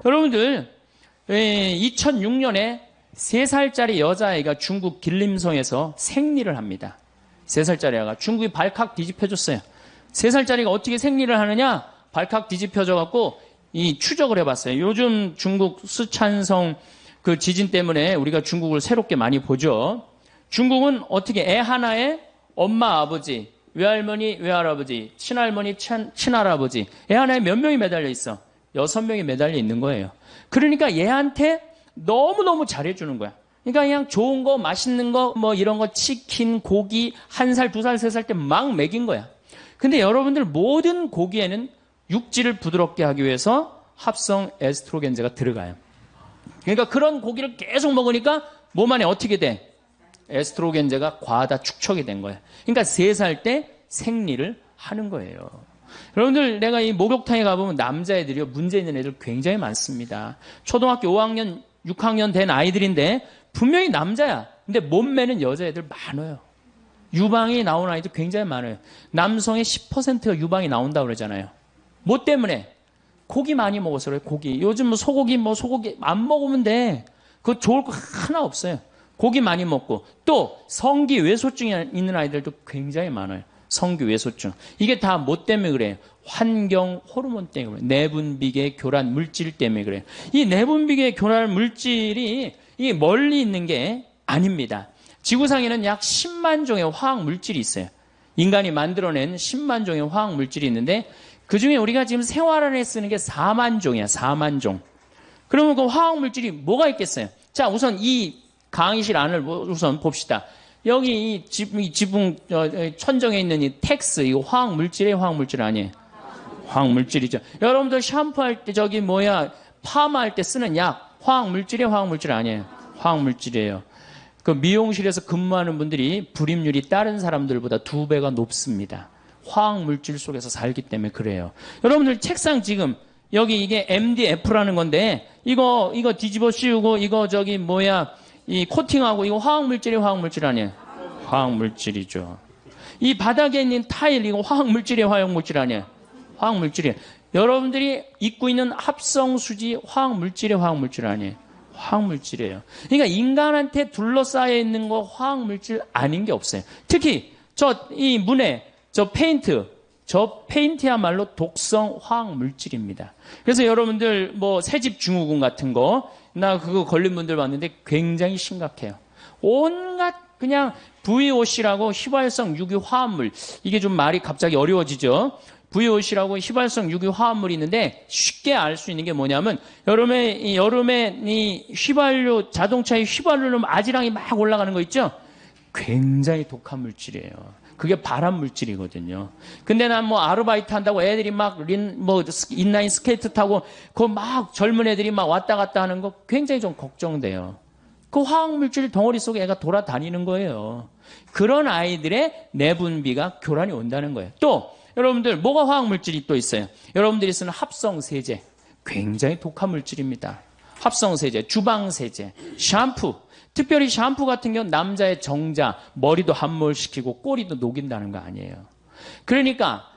여러분들 2006년에 3살짜리 여자아이가 중국 길림성에서 생리를 합니다. 3살짜리 아이가 중국이 발칵 뒤집혀졌어요. 3살짜리가 어떻게 생리를 하느냐? 발칵 뒤집혀져갖고 이 추적을 해봤어요. 요즘 중국 쓰촨성 그 지진 때문에 우리가 중국을 새롭게 많이 보죠. 중국은 어떻게 애 하나에 엄마, 아버지, 외할머니, 외할아버지, 친할머니, 친할아버지 애 하나에 몇 명이 매달려 있어? 6명이 매달려 있는 거예요. 그러니까 얘한테 너무너무 잘해주는 거야. 그러니까 그냥 좋은 거, 맛있는 거, 뭐 이런 거, 치킨, 고기, 1살, 2살, 3살 때 막 먹인 거야. 근데 여러분들 모든 고기에는 육질을 부드럽게 하기 위해서 합성 에스트로겐제가 들어가요. 그러니까 그런 고기를 계속 먹으니까 몸 안에 어떻게 돼? 에스트로겐제가 과다 축적이 된 거예요. 그러니까 3살 때 생리를 하는 거예요. 여러분들 내가 이 목욕탕에 가보면 남자애들이요 문제 있는 애들 굉장히 많습니다. 초등학교 5학년, 6학년 된 아이들인데 분명히 남자야. 근데 몸매는 여자애들 많아요. 유방이 나오는 아이들 굉장히 많아요. 남성의 10%가 유방이 나온다고 그러잖아요. 뭐 때문에? 고기 많이 먹어서 그래요. 고기. 요즘 소고기 안 먹으면 돼. 그거 좋을 거 하나 없어요. 고기 많이 먹고 또 성기 외소증이 있는 아이들도 굉장히 많아요. 성기 외소증. 이게 다 뭐 때문에 그래요? 환경 호르몬 때문에 그래요. 내분비계 교란 물질 때문에 그래요. 이 내분비계 교란 물질이 이게 멀리 있는 게 아닙니다. 지구상에는 약 10만 종의 화학 물질이 있어요. 인간이 만들어낸 10만 종의 화학 물질이 있는데 그중에 우리가 지금 생활 안에 쓰는 게 4만 종이야. 4만 종. 그러면 그 화학 물질이 뭐가 있겠어요? 자, 우선 이 강의실 안을 우선 봅시다. 여기 이 지붕 천정에 있는 이 텍스 이거 화학 물질이에요, 화학 물질 아니에요? 화학 물질이죠. 여러분들 샴푸할 때 파마할 때 쓰는 약 화학 물질이에요, 화학 물질 아니에요? 화학 물질이에요. 그 미용실에서 근무하는 분들이 불임률이 다른 사람들보다 2배가 높습니다. 화학 물질 속에서 살기 때문에 그래요. 여러분들 책상 지금 여기 이게 MDF라는 건데 이거 뒤집어 씌우고 이 코팅하고 이거 화학물질이 화학 물질 아니에요? 화학물질이죠. 이 바닥에 있는 타일 이거 화학물질이 화학물질 아니에요? 화학물질이에요. 여러분들이 입고 있는 합성수지 화학물질이 화학물질 아니에요? 화학물질이에요. 그러니까 인간한테 둘러싸여 있는 거 화학물질 아닌 게 없어요. 특히 이 문에 페인트야말로 독성 화학물질입니다. 그래서 여러분들 새집 증후군 같은 거 나 그거 걸린 분들 봤는데 굉장히 심각해요. 온갖 그냥 VOC라고 휘발성 유기 화합물 이게 좀 말이 갑자기 어려워지죠. VOC라고 휘발성 유기 화합물이 있는데 쉽게 알 수 있는 게 뭐냐면 여름에 이 휘발유 자동차의 휘발유로 아지랑이 막 올라가는 거 있죠. 굉장히 독한 물질이에요. 그게 발암 물질이거든요. 근데 난 아르바이트 한다고 애들이 인라인 스케이트 타고 젊은 애들이 왔다 갔다 하는 거 굉장히 좀 걱정돼요. 그 화학 물질 덩어리 속에 애가 돌아다니는 거예요. 그런 아이들의 내분비가 교란이 온다는 거예요. 또 여러분들 뭐가 화학 물질이 또 있어요? 여러분들이 쓰는 합성세제 굉장히 독한 물질입니다. 합성세제, 주방세제, 샴푸 특별히 샴푸 같은 경우는 남자의 정자, 머리도 함몰시키고 꼬리도 녹인다는 거 아니에요. 그러니까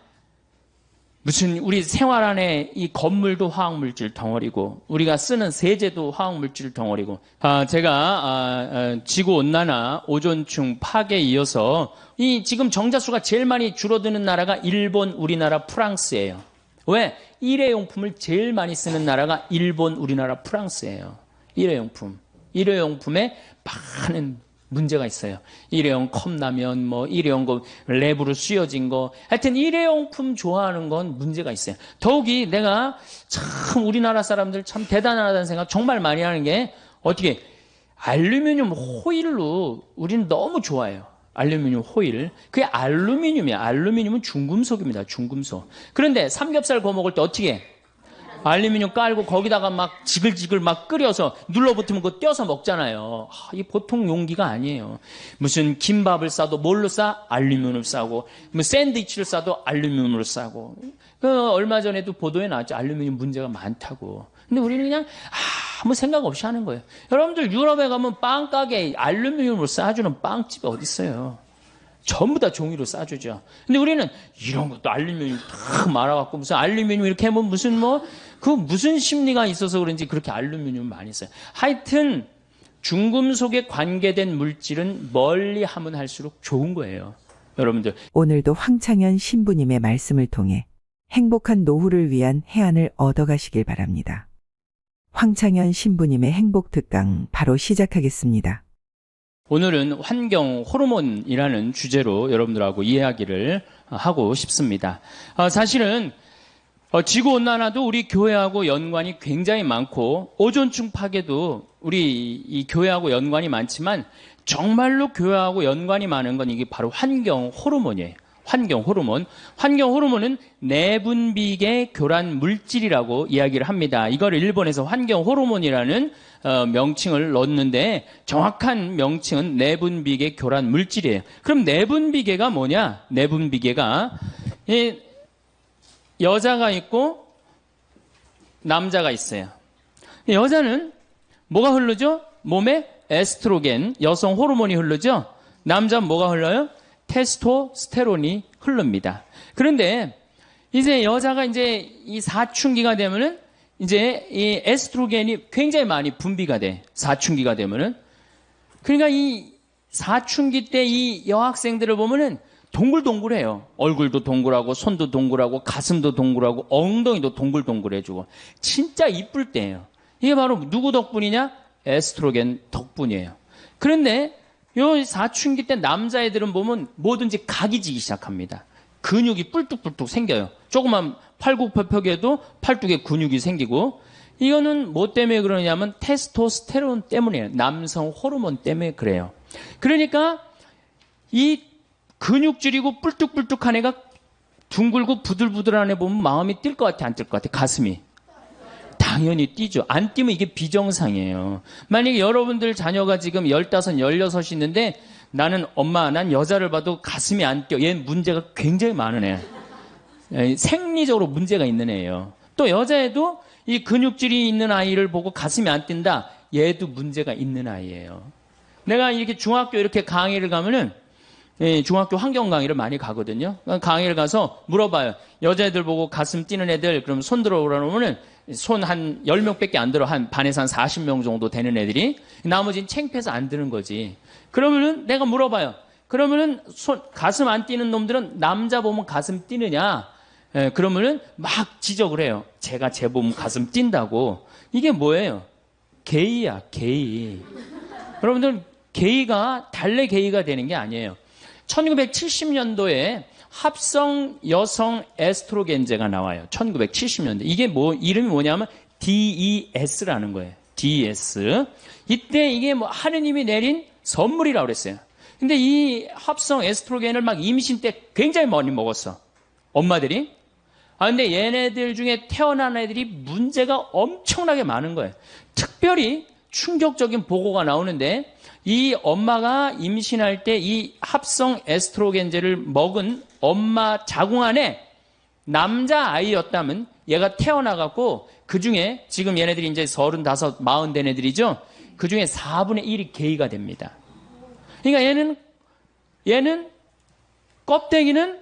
우리 생활 안에 이 건물도 화학물질 덩어리고 우리가 쓰는 세제도 화학물질 덩어리고 제가 지구온난화, 오존층 파괴에 이어서 이 지금 정자수가 제일 많이 줄어드는 나라가 일본, 우리나라, 프랑스예요. 왜? 일회용품을 제일 많이 쓰는 나라가 일본, 우리나라, 프랑스예요. 일회용품에 많은 문제가 있어요. 일회용 컵라면, 일회용 랩으로 씌워진 거. 하여튼 일회용품 좋아하는 건 문제가 있어요. 더욱이 내가 참 우리나라 사람들 참 대단하다는 생각 정말 많이 하는 게 어떻게 알루미늄 호일로 우리는 너무 좋아해요. 알루미늄 호일. 그게 알루미늄이야. 알루미늄은 중금속입니다. 중금속. 그런데 삼겹살 구워 먹을 때 어떻게 해? 알루미늄 깔고 거기다가 지글지글 끓여서 눌러붙으면 그거 떼어서 먹잖아요. 이 보통 용기가 아니에요. 무슨 김밥을 싸도 뭘로 싸? 알루미늄을 싸고, 샌드위치를 싸도 알루미늄으로 싸고. 얼마 전에도 보도에 나왔죠. 알루미늄 문제가 많다고. 근데 우리는 그냥 아무 생각 없이 하는 거예요. 여러분들 유럽에 가면 빵 가게에 알루미늄으로 싸주는 빵집이 어디 있어요? 전부 다 종이로 싸주죠. 근데 우리는 이런 것도 알루미늄 탁 말아갖고 무슨 알루미늄 이렇게 하면 무슨 심리가 있어서 그런지 그렇게 알루미늄 많이 써요. 하여튼 중금속에 관계된 물질은 멀리 하면 할수록 좋은 거예요. 여러분들. 오늘도 황창현 신부님의 말씀을 통해 행복한 노후를 위한 해안을 얻어가시길 바랍니다. 황창현 신부님의 행복 특강 바로 시작하겠습니다. 오늘은 환경 호르몬이라는 주제로 여러분들하고 이야기를 하고 싶습니다. 사실은 지구온난화도 우리 교회하고 연관이 굉장히 많고 오존층 파괴도 우리 이 교회하고 연관이 많지만 정말로 교회하고 연관이 많은 건 이게 바로 환경 호르몬이에요. 환경 호르몬. 환경 호르몬은 내분비계 교란 물질이라고 이야기를 합니다. 이걸 일본에서 환경 호르몬이라는 명칭을 넣었는데 정확한 명칭은 내분비계 교란 물질이에요. 그럼 내분비계가 뭐냐? 내분비계가 여자가 있고 남자가 있어요. 여자는 뭐가 흐르죠? 몸에 에스트로겐, 여성 호르몬이 흐르죠? 남자는 뭐가 흘러요? 테스토스테론이 흐릅니다. 그런데 이제 여자가 이제 이 사춘기가 되면은 이제 이 에스트로겐이 굉장히 많이 분비가 돼. 사춘기가 되면은. 그러니까 이 사춘기 때 이 여학생들을 보면은 동글동글해요. 얼굴도 동글하고 손도 동글하고 가슴도 동글하고 엉덩이도 동글동글해지고 진짜 이쁠 때예요. 이게 바로 누구 덕분이냐? 에스트로겐 덕분이에요. 그런데 요 사춘기 때 남자애들은 보면 뭐든지 각이 지기 시작합니다. 근육이 뿔뚝뿔뚝 생겨요. 조그만 팔굽혀펴기에도 팔뚝에 근육이 생기고 이거는 뭐 때문에 그러냐면 테스토스테론 때문이에요. 남성 호르몬 때문에 그래요. 그러니까 이 근육질이고 뿔뚝뿔뚝한 애가 둥글고 부들부들한 애 보면 마음이 뛸 것 같아, 안 뛸 것 같아? 가슴이. 당연히 뛰죠. 안 뛰면 이게 비정상이에요. 만약에 여러분들 자녀가 지금 15, 16 있는데 나는 엄마, 난 여자를 봐도 가슴이 안 뛰어. 얘는 문제가 굉장히 많은 애. 생리적으로 문제가 있는 애예요. 또 여자애도 이 근육질이 있는 아이를 보고 가슴이 안 뛴다. 얘도 문제가 있는 아이예요. 내가 이렇게 중학교 이렇게 강의를 가면은 중학교 환경 강의를 많이 가거든요. 강의를 가서 물어봐요. 여자애들 보고 가슴 뛰는 애들 그럼 손 들어오라 그러면은 손 한 10명밖에 안 들어. 한 반에서 한 40명 정도 되는 애들이. 나머지는 창피해서 안 드는 거지. 그러면은 내가 물어봐요. 그러면은 가슴 안 뛰는 놈들은 남자 보면 가슴 뛰느냐? 그러면은 막 지적을 해요. 제가 제 보면 가슴 뛴다고. 이게 뭐예요? 게이야, 게이. 여러분들 게이가 달래 게이가 되는 게 아니에요. 1970년도에 합성 여성 에스트로겐제가 나와요. 1970년대. 이게 이름이 뭐냐면 DES라는 거예요. DES. 이때 이게 하느님이 내린 선물이라고 그랬어요. 근데 이 합성 에스트로겐을 막 임신 때 굉장히 많이 먹었어. 엄마들이. 근데 얘네들 중에 태어난 애들이 문제가 엄청나게 많은 거예요. 특별히 충격적인 보고가 나오는데 이 엄마가 임신할 때 이 합성 에스트로겐제를 먹은 엄마 자궁 안에 남자 아이였다면 얘가 태어나갖고 그 중에 지금 얘네들이 이제 35, 40 된 애들이죠. 그 중에 4분의 1이 게이가 됩니다. 그러니까 얘는 껍데기는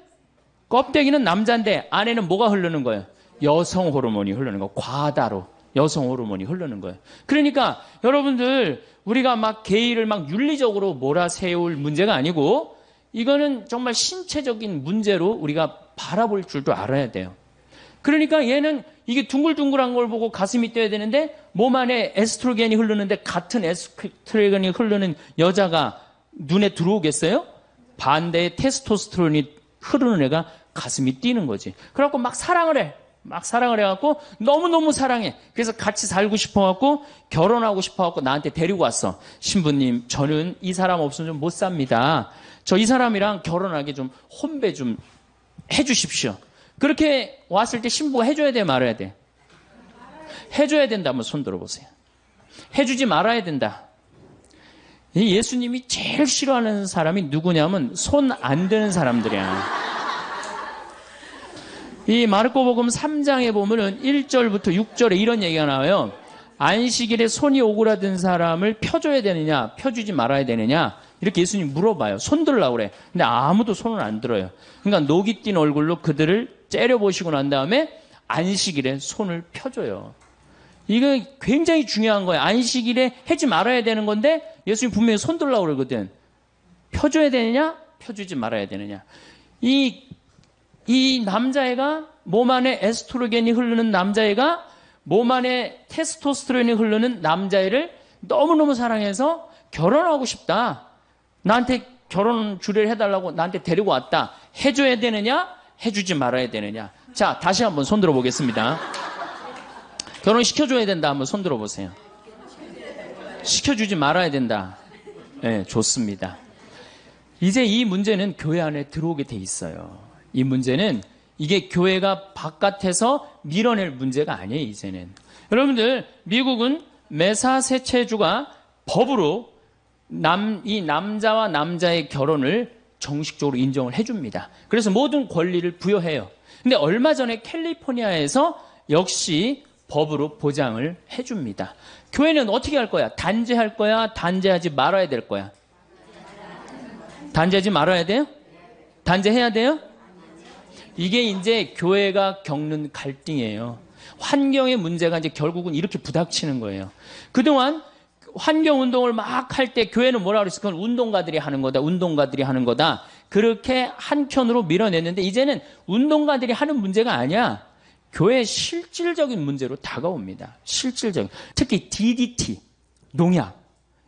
남자인데 안에는 뭐가 흐르는 거예요? 여성 호르몬이 흐르는 거. 과다로 여성 호르몬이 흐르는 거예요. 그러니까 여러분들 우리가 막 게이를 막 윤리적으로 몰아세울 문제가 아니고 이거는 정말 신체적인 문제로 우리가 바라볼 줄도 알아야 돼요. 그러니까 얘는 이게 둥글둥글한 걸 보고 가슴이 뛰어야 되는데 몸 안에 에스트로겐이 흐르는데 같은 에스트로겐이 흐르는 여자가 눈에 들어오겠어요? 반대의 테스토스테론이 흐르는 애가 가슴이 뛰는 거지. 그래갖고 막 사랑을 해. 막 사랑을 해갖고 너무너무 사랑해. 그래서 같이 살고 싶어갖고 결혼하고 싶어갖고 나한테 데리고 왔어. 신부님, 저는 이 사람 없으면 좀 못 삽니다. 저 이 사람이랑 결혼하게 좀 혼배 좀 해주십시오. 그렇게 왔을 때 신부가 해줘야 돼, 말아야 돼? 해줘야 된다면 손 들어보세요. 해주지 말아야 된다. 예수님이 제일 싫어하는 사람이 누구냐면 손 안 드는 사람들이야. 이 마르코복음 3장에 보면은 1절부터 6절에 이런 얘기가 나와요. 안식일에 손이 오그라든 사람을 펴줘야 되느냐, 펴주지 말아야 되느냐. 이렇게 예수님이 물어봐요. 손 들라고 그래. 근데 아무도 손을 안 들어요. 그러니까 녹이 띈 얼굴로 그들을 째려보시고 난 다음에 안식일에 손을 펴줘요. 이거 굉장히 중요한 거예요. 안식일에 하지 말아야 되는 건데 예수님이 분명히 손 들라고 그러거든. 펴줘야 되느냐? 펴주지 말아야 되느냐? 이 남자애가 몸 안에 에스트로겐이 흐르는 남자애가 몸 안에 테스토스테론이 흐르는 남자애를 너무너무 사랑해서 결혼하고 싶다. 나한테 결혼 주례를 해달라고 나한테 데리고 왔다. 해줘야 되느냐? 해주지 말아야 되느냐? 자, 다시 한번 손 들어보겠습니다. 결혼시켜줘야 된다. 한번 손 들어보세요. 시켜주지 말아야 된다. 네, 좋습니다. 이제 이 문제는 교회 안에 들어오게 돼 있어요. 이 문제는 이게 교회가 바깥에서 밀어낼 문제가 아니에요, 이제는. 여러분들, 미국은 매사세체주가 법으로 이 남자와 남자의 결혼을 정식적으로 인정을 해줍니다. 그래서 모든 권리를 부여해요. 근데 얼마 전에 캘리포니아에서 역시 법으로 보장을 해줍니다. 교회는 어떻게 할 거야? 단죄할 거야? 단죄하지 말아야 될 거야? 단죄하지 말아야 돼요? 단죄해야 돼요? 이게 이제 교회가 겪는 갈등이에요. 환경의 문제가 이제 결국은 이렇게 부닥치는 거예요. 그동안 환경운동을 막 할 때 교회는 뭐라 그랬어? 그건 운동가들이 하는 거다. 운동가들이 하는 거다. 그렇게 한켠으로 밀어냈는데 이제는 운동가들이 하는 문제가 아니야. 교회의 실질적인 문제로 다가옵니다. 실질적인. 특히 DDT, 농약.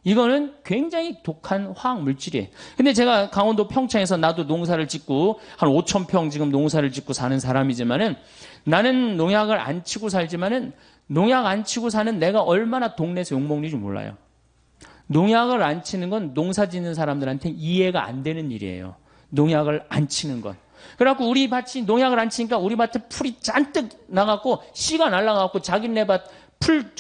이거는 굉장히 독한 화학 물질이에요. 근데 제가 강원도 평창에서 나도 농사를 짓고 한 5,000평 지금 농사를 짓고 사는 사람이지만은 나는 농약을 안 치고 살지만은 농약 안 치고 사는 내가 얼마나 동네에서 욕먹는지 몰라요. 농약을 안 치는 건 농사 짓는 사람들한테 이해가 안 되는 일이에요. 농약을 안 치는 건. 그래갖고 우리 밭이 농약을 안 치니까 우리 밭에 풀이 잔뜩 나갖고 씨가 날라가갖고 자기네 밭 풀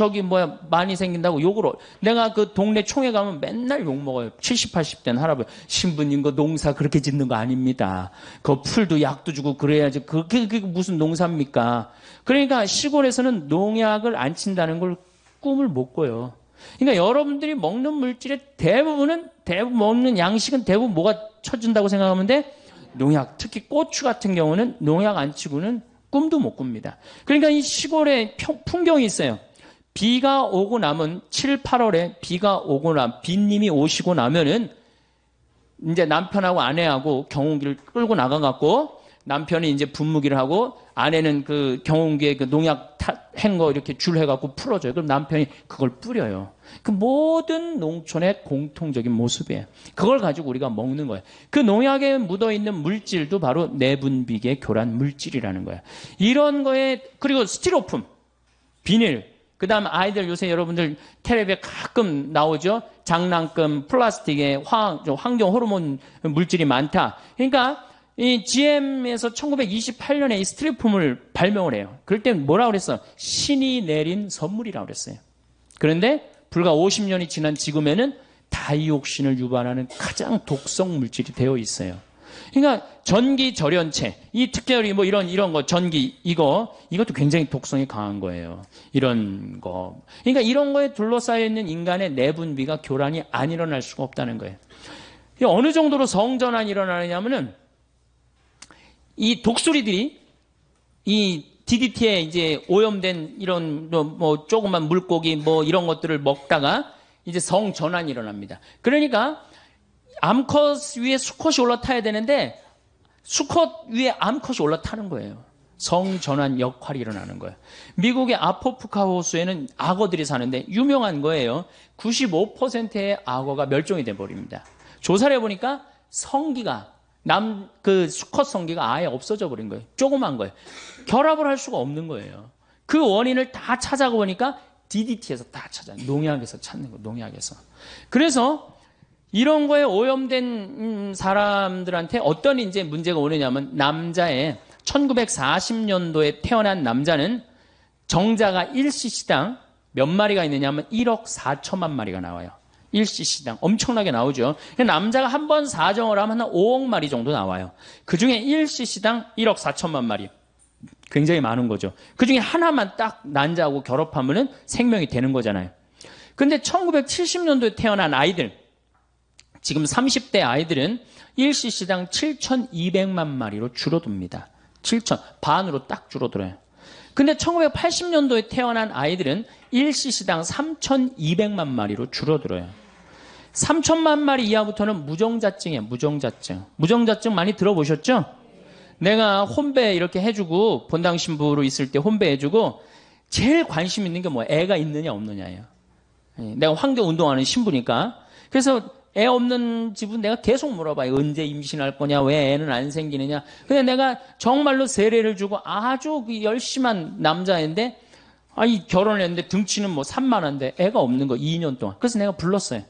많이 생긴다고 욕을 내가 그 동네 총회 가면 맨날 욕먹어요. 70, 80대 할아버지. 신부님 그 농사 그렇게 짓는 거 아닙니다. 그 풀도 약도 주고 그래야지. 그게 무슨 농사입니까? 그러니까 시골에서는 농약을 안 친다는 걸 꿈을 못 꿔요. 그러니까 여러분들이 먹는 물질의 대부분 먹는 양식은 대부분 뭐가 쳐준다고 생각하면 돼? 농약. 특히 고추 같은 경우는 농약 안 치고는 꿈도 못 꿉니다. 그러니까 이 시골에 풍경이 있어요. 비가 오고 나면 7, 8월에 비가 오고 비님이 오시고 나면은 이제 남편하고 아내하고 경운기를 끌고 나가갖고 남편이 이제 분무기를 하고 아내는 그 경운기에 그 농약 한 거 이렇게 줄 해갖고 풀어줘요. 그럼 남편이 그걸 뿌려요. 그 모든 농촌의 공통적인 모습이에요. 그걸 가지고 우리가 먹는 거예요. 그 농약에 묻어있는 물질도 바로 내분비계 교란 물질이라는 거예요. 이런 거에 그리고 스티로폼, 비닐, 그 다음 아이들 요새 여러분들 텔레비에 가끔 나오죠. 장난감, 플라스틱에 환경 호르몬 물질이 많다. 그러니까 이 GM에서 1928년에 이 스티로폼을 발명을 해요. 그럴 때 뭐라고 그랬어? 신이 내린 선물이라고 그랬어요. 그런데 불과 50년이 지난 지금에는 다이옥신을 유발하는 가장 독성 물질이 되어 있어요. 그러니까 전기 절연체, 이 특별히 뭐 이런 거 전기 이것도 굉장히 독성이 강한 거예요. 이런 거. 그러니까 이런 거에 둘러싸여 있는 인간의 내분비가 교란이 안 일어날 수가 없다는 거예요. 어느 정도로 성전환이 일어나느냐면은 이 독수리들이 이 DDT에 이제 오염된 이런 뭐 조그만 물고기 뭐 이런 것들을 먹다가 이제 성전환이 일어납니다. 그러니까 암컷 위에 수컷이 올라타야 되는데 수컷 위에 암컷이 올라타는 거예요. 성전환 역할이 일어나는 거예요. 미국의 아포프카 호수에는 악어들이 사는데 유명한 거예요. 95%의 악어가 멸종이 돼버립니다. 조사를 해보니까 성기가 그 수컷 성기가 아예 없어져 버린 거예요. 조그만 거예요. 결합을 할 수가 없는 거예요. 그 원인을 다 찾아보니까 DDT에서 다 농약에서 찾는 거예요. 농약에서. 그래서 이런 거에 오염된 사람들한테 어떤 이제 문제가 오느냐면 남자의 1940년도에 태어난 남자는 정자가 1cc당 몇 마리가 있느냐면 1억 4천만 마리가 나와요. 1cc당 엄청나게 나오죠. 남자가 한 번 사정을 하면 한 5억 마리 정도 나와요. 그중에 1cc당 1억 4천만 마리. 굉장히 많은 거죠. 그중에 하나만 딱 난자하고 결합하면 생명이 되는 거잖아요. 근데 1970년도에 태어난 아이들 지금 30대 아이들은 일시시당 7,200만 마리로 줄어듭니다. 7천, 반으로 딱 줄어들어요. 근데 1980년도에 태어난 아이들은 일시시당 3,200만 마리로 줄어들어요. 3천만 마리 이하부터는 무정자증이에요. 무정자증. 무정자증 많이 들어보셨죠? 내가 혼배 이렇게 해주고 본당 신부로 있을 때 혼배 해주고 제일 관심 있는 게 뭐야? 애가 있느냐 없느냐예요. 내가 환경운동하는 신부니까. 그래서 애 없는 집은 내가 계속 물어봐요. 언제 임신할 거냐? 왜 애는 안 생기느냐? 근데 내가 정말로 세례를 주고 아주 열심한 남자인데 결혼을 했는데 등치는 뭐 산만한데 애가 없는 거 2년 동안. 그래서 내가 불렀어요.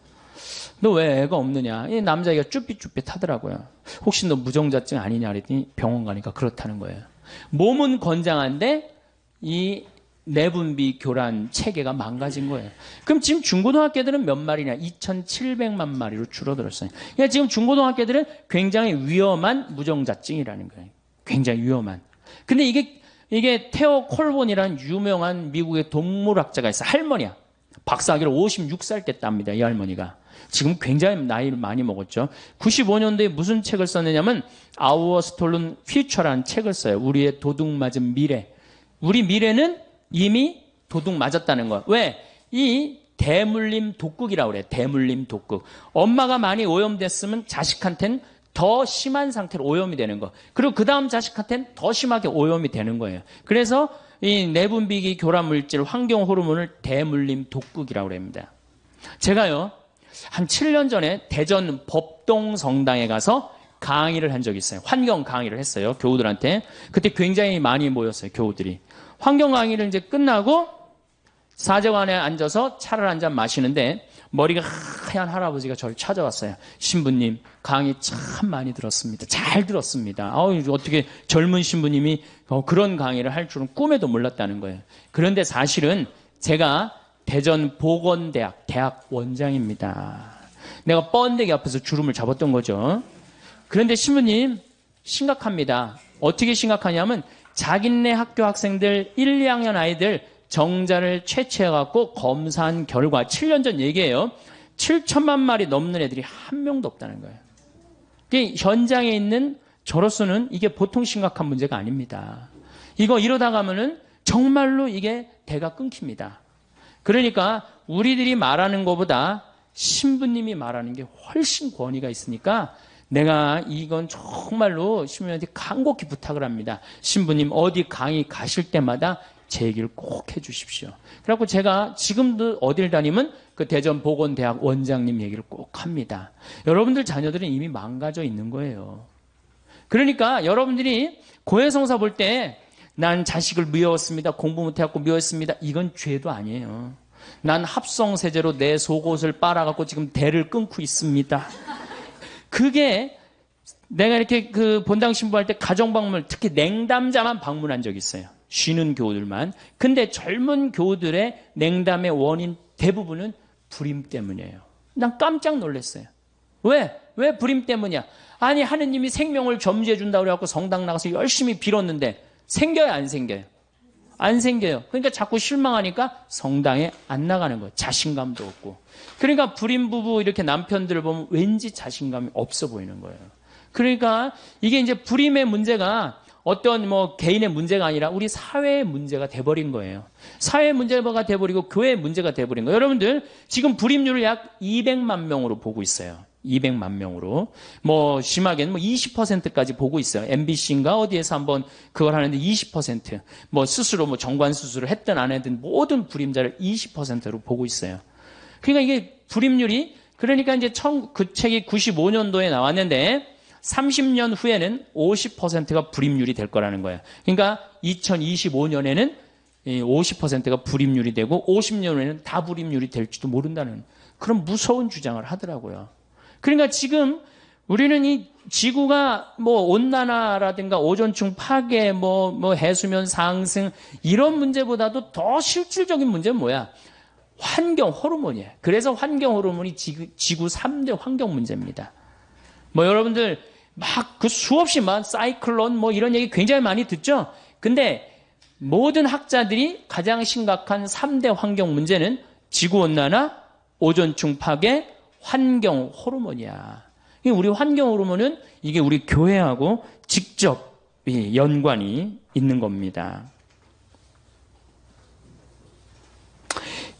너 왜 애가 없느냐? 이 남자애가 쭈삣쭈삣 하더라고요. 혹시 너 무정자증 아니냐 그랬더니 병원 가니까 그렇다는 거예요. 몸은 건장한데 이 내분비 교란 체계가 망가진 거예요. 그럼 지금 중고등학교들은 몇 마리냐? 2,700만 마리로 줄어들었어요. 그러니까 지금 중고등학교들은 굉장히 위험한 무정자증이라는 거예요. 굉장히 위험한. 근데 이게 테오 콜본이라는 유명한 미국의 동물학자가 있어요. 할머니야. 박사학위를 56살 때 땁니다. 이 할머니가. 지금 굉장히 나이를 많이 먹었죠. 95년도에 무슨 책을 썼느냐면 Our Stolen Future라는 책을 써요. 우리의 도둑 맞은 미래. 우리 미래는 이미 도둑 맞았다는 거야. 왜? 이 대물림 독극이라고 그래. 대물림 독극. 엄마가 많이 오염됐으면 자식한테는 더 심한 상태로 오염이 되는 거. 그리고 그 다음 자식한테는 더 심하게 오염이 되는 거예요. 그래서 이 내분비기 교란 물질, 환경 호르몬을 대물림 독극이라고 합니다. 제가요, 한 7년 전에 대전 법동성당에 가서 강의를 한 적이 있어요. 환경 강의를 했어요. 교우들한테. 그때 굉장히 많이 모였어요. 교우들이. 환경 강의를 이제 끝나고 사제관에 앉아서 차를 한 잔 마시는데 머리가 하얀 할아버지가 저를 찾아왔어요. 신부님, 강의 참 많이 들었습니다. 잘 들었습니다. 어떻게 젊은 신부님이 그런 강의를 할 줄은 꿈에도 몰랐다는 거예요. 그런데 사실은 제가 대전 보건대학 대학 원장입니다. 내가 뻔데기 앞에서 주름을 잡았던 거죠. 그런데 신부님 심각합니다. 어떻게 심각하냐면 자기네 학교 학생들 1, 2학년 아이들 정자를 채취해갖고 검사한 결과 7년 전 얘기예요. 7천만 마리 넘는 애들이 한 명도 없다는 거예요. 현장에 있는 저로서는 이게 보통 심각한 문제가 아닙니다. 이러다 가면은 정말로 이게 대가 끊깁니다. 그러니까 우리들이 말하는 것보다 신부님이 말하는 게 훨씬 권위가 있으니까 내가 이건 정말로 신부님한테 간곡히 부탁을 합니다. 신부님 어디 강의 가실 때마다 제 얘기를 꼭 해주십시오. 그래갖고 제가 지금도 어딜 다니면 그 대전보건대학 원장님 얘기를 꼭 합니다. 여러분들 자녀들은 이미 망가져 있는 거예요. 그러니까 여러분들이 고해성사 볼 때 난 자식을 미웠습니다. 공부 못해갖고 미웠습니다. 이건 죄도 아니에요. 난 합성세제로 내 속옷을 빨아갖고 지금 대를 끊고 있습니다. 그게 내가 이렇게 그 본당 신부할 때 가정방문, 특히 냉담자만 방문한 적이 있어요. 쉬는 교우들만. 근데 젊은 교우들의 냉담의 원인 대부분은 불임 때문이에요. 난 깜짝 놀랐어요. 왜? 왜 불임 때문이야? 아니 하느님이 생명을 점지해 준다고 그래갖고 성당 나가서 열심히 빌었는데 생겨요 안 생겨요? 안 생겨요. 그러니까 자꾸 실망하니까 성당에 안 나가는 거예요. 자신감도 없고. 그러니까 불임 부부 이렇게 남편들을 보면 왠지 자신감이 없어 보이는 거예요. 그러니까 이게 이제 불임의 문제가 어떤 뭐 개인의 문제가 아니라 우리 사회의 문제가 돼버린 거예요. 사회의 문제가 돼버리고 교회의 문제가 돼버린 거예요. 여러분들 지금 불임률을 약 200만 명으로 보고 있어요. 200만 명으로. 뭐 심하게는 뭐 20%까지 보고 있어요. MBC인가 어디에서 한번 그걸 하는데 20%. 뭐 스스로 뭐 정관 수술을 했든 안 했든 모든 불임자를 20%로 보고 있어요. 그러니까 이게 불임률이 그러니까 이제 그 책이 95년도에 나왔는데 30년 후에는 50%가 불임률이 될 거라는 거예요. 그러니까 2025년에는 50%가 불임률이 되고 50년 후에는 다 불임률이 될지도 모른다는 그런 무서운 주장을 하더라고요. 그러니까 지금 우리는 이 지구가 뭐 온난화라든가 오존층 파괴, 뭐 해수면 상승 이런 문제보다도 더 실질적인 문제는 뭐야? 환경 호르몬이에요. 그래서 환경 호르몬이 지구 3대 환경 문제입니다. 뭐 여러분들 막 그 수없이 막 사이클론 뭐 이런 얘기 굉장히 많이 듣죠? 근데 모든 학자들이 가장 심각한 3대 환경 문제는 지구온난화, 오존층 파괴, 환경 호르몬이야. 우리 환경 호르몬은 이게 우리 교회하고 직접 연관이 있는 겁니다.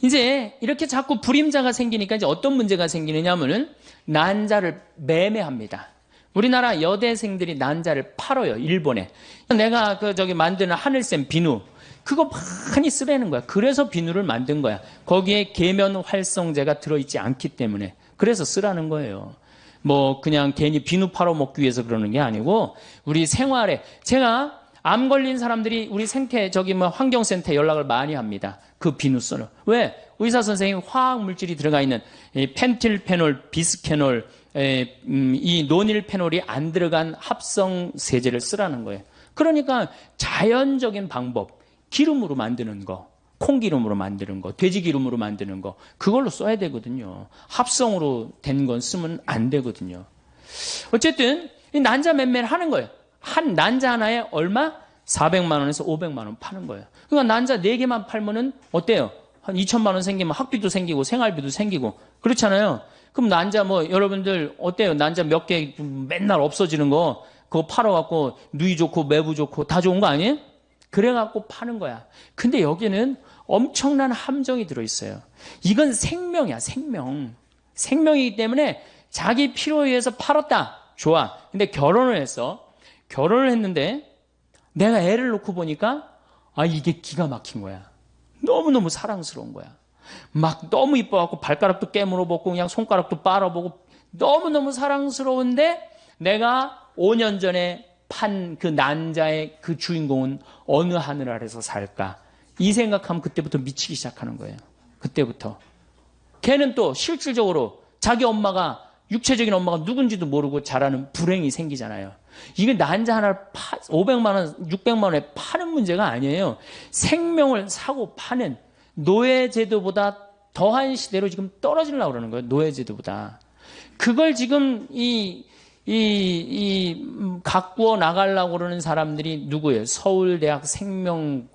이제 이렇게 자꾸 불임자가 생기니까 이제 어떤 문제가 생기느냐 하면은 난자를 매매합니다. 우리나라 여대생들이 난자를 팔아요, 일본에. 내가 만드는 하늘샘 비누, 그거 많이 쓰라는 거야. 그래서 비누를 만든 거야. 거기에 계면 활성제가 들어있지 않기 때문에. 그래서 쓰라는 거예요. 뭐 그냥 괜히 비누 팔아 먹기 위해서 그러는 게 아니고 우리 생활에, 제가 암 걸린 사람들이 우리 환경센터에 연락을 많이 합니다. 그 비누 써는. 왜? 의사 선생님이 화학 물질이 들어가 있는 펜틸페놀, 비스케놀, 이 노닐페놀이 안 들어간 합성 세제를 쓰라는 거예요. 그러니까 자연적인 방법, 기름으로 만드는 거, 콩기름으로 만드는 거, 돼지기름으로 만드는 거, 그걸로 써야 되거든요. 합성으로 된 건 쓰면 안 되거든요. 어쨌든 이 난자 매매를 하는 거예요. 한 난자 하나에 얼마? 400만 원에서 500만 원 파는 거예요. 그러니까 난자 4개만 팔면은 어때요? 한 2천만 원 생기면 학비도 생기고 생활비도 생기고 그렇잖아요. 그럼 난자 여러분들 어때요? 난자 몇 개 맨날 없어지는 거 그거 팔아갖고 누이 좋고 매부 좋고 다 좋은 거 아니에요? 그래갖고 파는 거야. 근데 여기는 엄청난 함정이 들어있어요. 이건 생명이야, 생명. 생명이기 때문에 자기 필요에 의해서 팔았다. 좋아. 근데 결혼을 했는데 내가 애를 놓고 보니까 이게 기가 막힌 거야. 너무너무 사랑스러운 거야. 막 너무 이뻐갖고 발가락도 깨물어 보고 그냥 손가락도 빨아보고 너무너무 사랑스러운데 내가 5년 전에 판 그 난자의 그 주인공은 어느 하늘 아래서 살까? 이 생각하면 그때부터 미치기 시작하는 거예요. 그때부터. 걔는 또 실질적으로 자기 엄마가 육체적인 엄마가 누군지도 모르고 자라는 불행이 생기잖아요. 이게 난자 하나를 500만 원, 600만 원에 파는 문제가 아니에요. 생명을 사고 파는 노예제도보다 더한 시대로 지금 떨어지려고 그러는 거예요. 노예제도보다. 그걸 지금 가꾸어 나가려고 그러는 사람들이 누구예요? 서울대학 생명공학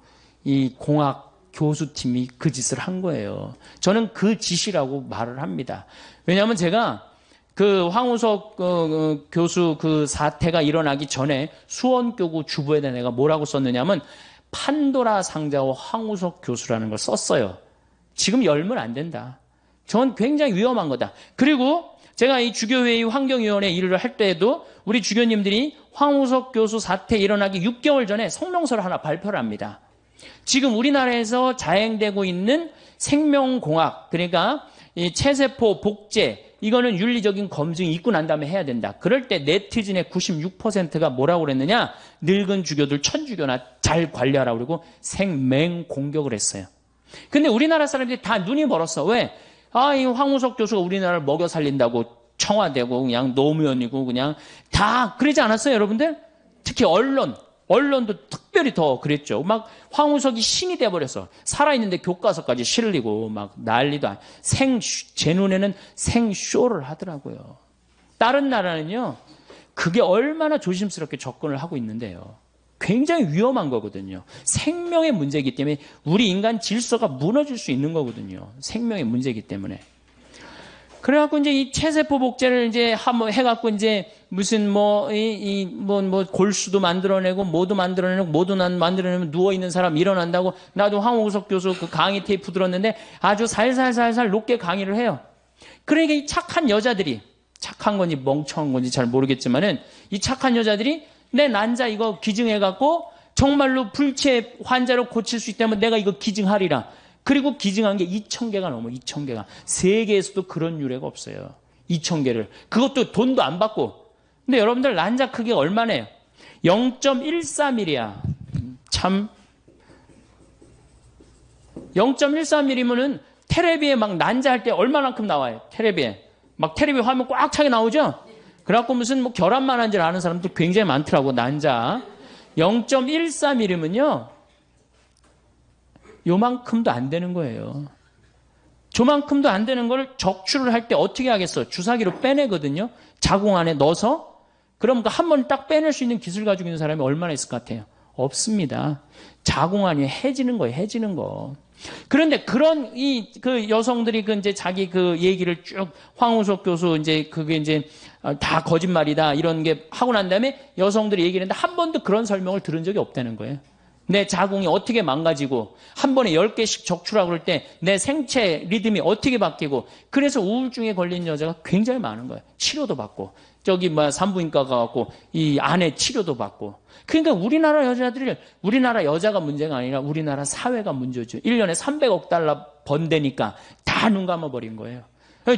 교수팀이 그 짓을 한 거예요. 저는 그 짓이라고 말을 합니다. 왜냐하면 제가 그 황우석 교수 그 사태가 일어나기 전에 수원교구 주부에다 내가 뭐라고 썼느냐면 판도라 상자와 황우석 교수라는 걸 썼어요. 지금 열면 안 된다. 전 굉장히 위험한 거다. 그리고 제가 이 주교회의 환경위원회 일을 할 때에도 우리 주교님들이 황우석 교수 사태 일어나기 6개월 전에 성명서를 하나 발표를 합니다. 지금 우리나라에서 자행되고 있는 생명공학, 그러니까 이 체세포 복제, 이거는 윤리적인 검증이 있고 난 다음에 해야 된다. 그럴 때 네티즌의 96%가 뭐라고 그랬느냐? 늙은 주교들 천주교나 잘 관리하라고 그러고 생맹 공격을 했어요. 근데 우리나라 사람들이 다 눈이 멀었어. 왜? 이 황우석 교수가 우리나라를 먹여 살린다고 청와대고 그냥 노무현이고 그냥 다 그러지 않았어요, 여러분들? 특히 언론도 특별히 더 그랬죠. 막 황우석이 신이 돼버렸어. 살아있는데 교과서까지 실리고 막 난리도 아니고 제 눈에는 생쇼를 하더라고요. 다른 나라는요. 그게 얼마나 조심스럽게 접근을 하고 있는데요. 굉장히 위험한 거거든요. 생명의 문제이기 때문에 우리 인간 질서가 무너질 수 있는 거거든요. 생명의 문제이기 때문에. 그래갖고 이제 이 체세포 복제를 이제 한번 해갖고 이제 무슨 골수도 만들어내고 뭐도 만들어내고 뭐도 만들어내면 누워있는 사람 일어난다고 나도 황우석 교수 그 강의 테이프 들었는데 아주 살살살살 높게 강의를 해요. 그러니까 이 착한 여자들이 착한 건지 멍청한 건지 잘 모르겠지만은 이 착한 여자들이 내 난자 이거 기증해갖고 정말로 불체 환자로 고칠 수 있다면 내가 이거 기증하리라. 그리고 기증한 게 2,000개가 넘어, 2,000개가. 세계에서도 그런 유례가 없어요. 2,000개를. 그것도 돈도 안 받고. 근데 여러분들 난자 크기가 얼마네요? 0.14mm야. 참. 0.14mm면은 테레비에 막 난자할 때 얼마만큼 나와요? 테레비에. 막 테레비 화면 꽉 차게 나오죠? 그래갖고 무슨 결함만 한 줄 아는 사람도 굉장히 많더라고, 난자. 0.14mm면요. 요만큼도 안 되는 거예요. 저만큼도 안 되는 걸 적출을 할 때 어떻게 하겠어? 주사기로 빼내거든요. 자궁 안에 넣어서. 그럼 한 번 딱 빼낼 수 있는 기술 가지고 있는 사람이 얼마나 있을 것 같아요? 없습니다. 자궁 안이 해지는 거예요. 해지는 거. 그런데 그런 그 여성들이 그 이제 자기 그 얘기를 쭉 황우석 교수 이제 그게 이제 다 거짓말이다 이런 게 하고 난 다음에 여성들이 얘기를 했는데 한 번도 그런 설명을 들은 적이 없다는 거예요. 내 자궁이 어떻게 망가지고 한 번에 10개씩 적출하고 그럴 때 내 생체 리듬이 어떻게 바뀌고 그래서 우울증에 걸린 여자가 굉장히 많은 거예요. 치료도 받고 저기 산부인과 가갖고 이 아내 치료도 받고 그러니까 우리나라 여자가 문제가 아니라 우리나라 사회가 문제죠. 1년에 300억 달러 번대니까 다 눈 감아버린 거예요.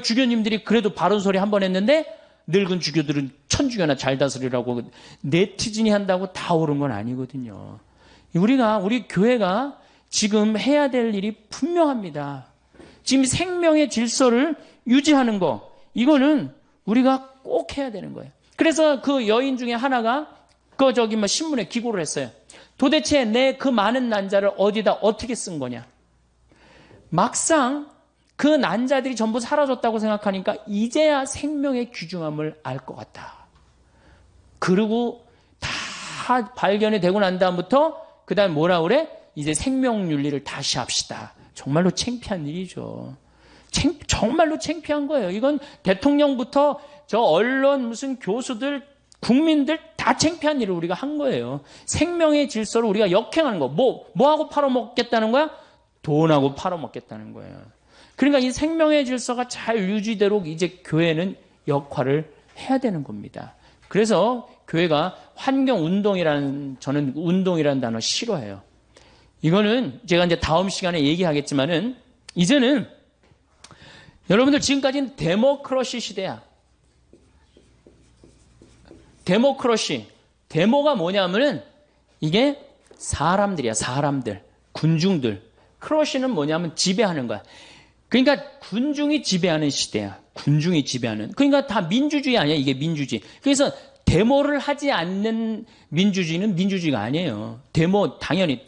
주교님들이 그래도 바른 소리 한 번 했는데 늙은 주교들은 천주교나 잘 다스리라고 네티즌이 한다고 다 옳은 건 아니거든요. 우리 교회가 지금 해야 될 일이 분명합니다. 지금 생명의 질서를 유지하는 거, 이거는 우리가 꼭 해야 되는 거예요. 그래서 그 여인 중에 하나가 신문에 기고를 했어요. 도대체 내 그 많은 난자를 어디다 어떻게 쓴 거냐. 막상 그 난자들이 전부 사라졌다고 생각하니까 이제야 생명의 귀중함을 알 것 같다. 그리고 다 발견이 되고 난 다음부터 그 다음에 뭐라 그래? 이제 생명윤리를 다시 합시다. 정말로 창피한 일이죠. 정말로 창피한 거예요. 이건 대통령부터 저 언론 무슨 교수들 국민들 다 창피한 일을 우리가 한 거예요. 생명의 질서를 우리가 역행하는 거. 뭐하고 팔아먹겠다는 거야? 돈하고 팔아먹겠다는 거예요. 그러니까 이 생명의 질서가 잘 유지되도록 이제 교회는 역할을 해야 되는 겁니다. 그래서 교회가 저는 운동이라는 단어 싫어해요. 이거는 제가 이제 다음 시간에 얘기하겠지만은 이제는 여러분들 지금까지는 데모크러시 시대야. 데모크러시. 데모가 뭐냐면은 이게 사람들이야, 사람들. 군중들. 크러시는 뭐냐면 지배하는 거야. 그러니까 군중이 지배하는 시대야. 군중이 지배하는. 그러니까 다 민주주의 아니야, 이게 민주주의. 그래서 데모를 하지 않는 민주주의는 민주주의가 아니에요. 당연히 이게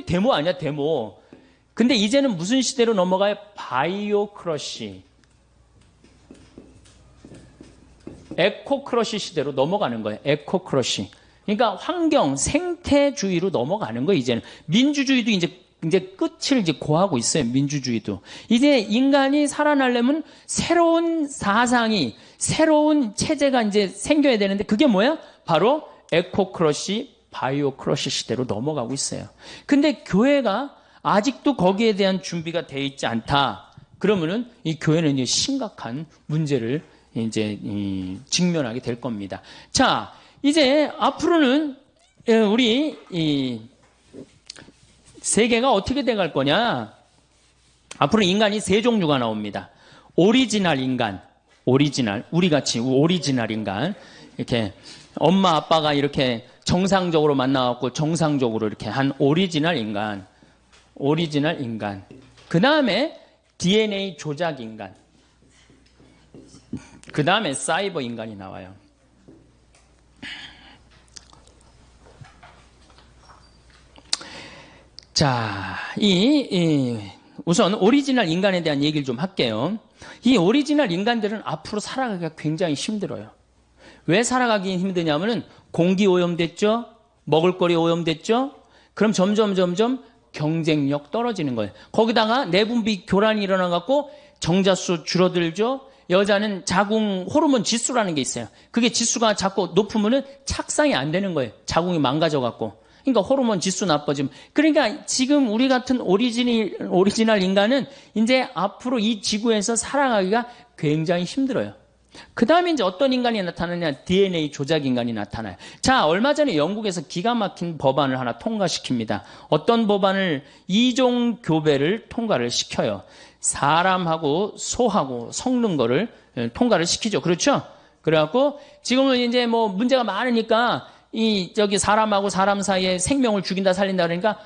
데모 아니야, 데모. 근데 이제는 무슨 시대로 넘어가요? 바이오크러시. 에코크러시 시대로 넘어가는 거예요. 에코크러시. 그러니까 환경, 생태주의로 넘어가는 거예요, 이제는. 민주주의도 이제 끝을 이제 고하고 있어요, 민주주의도. 이제 인간이 살아나려면 새로운 사상이, 새로운 체제가 이제 생겨야 되는데 그게 뭐야? 바로 에코크러시, 바이오크러시 시대로 넘어가고 있어요. 근데 교회가 아직도 거기에 대한 준비가 돼 있지 않다. 그러면은 이 교회는 이제 심각한 문제를 이제 직면하게 될 겁니다. 자, 이제 앞으로는 우리 세계가 어떻게 돼갈 거냐? 앞으로 인간이 세 종류가 나옵니다. 오리지널 인간, 우리같이 오리지널 인간. 이렇게 엄마 아빠가 이렇게 정상적으로 만나갖고 정상적으로 이렇게 한 오리지널 인간. 그 다음에 DNA 조작 인간. 그 다음에 사이버 인간이 나와요. 자, 우선 오리지널 인간에 대한 얘기를 좀 할게요. 이 오리지널 인간들은 앞으로 살아가기가 굉장히 힘들어요. 왜 살아가기 힘드냐면은 공기 오염됐죠? 먹을거리 오염됐죠? 그럼 점점 경쟁력 떨어지는 거예요. 거기다가 내분비 교란이 일어나갖고 정자수 줄어들죠? 여자는 자궁 호르몬 지수라는 게 있어요. 그게 지수가 자꾸 높으면은 착상이 안 되는 거예요. 자궁이 망가져갖고. 그러니까 호르몬 지수 나빠지면. 그러니까 지금 우리 같은 오리지널 인간은 이제 앞으로 이 지구에서 살아가기가 굉장히 힘들어요. 그 다음에 이제 어떤 인간이 나타나냐? DNA 조작 인간이 나타나요. 자, 얼마 전에 영국에서 기가 막힌 법안을 하나 통과시킵니다. 어떤 법안을? 이종 교배를 통과를 시켜요. 사람하고 소하고 섞는 거를 통과를 시키죠. 그렇죠? 그래갖고 지금은 이제 뭐 문제가 많으니까 사람하고 사람 사이에 생명을 죽인다 살린다 그러니까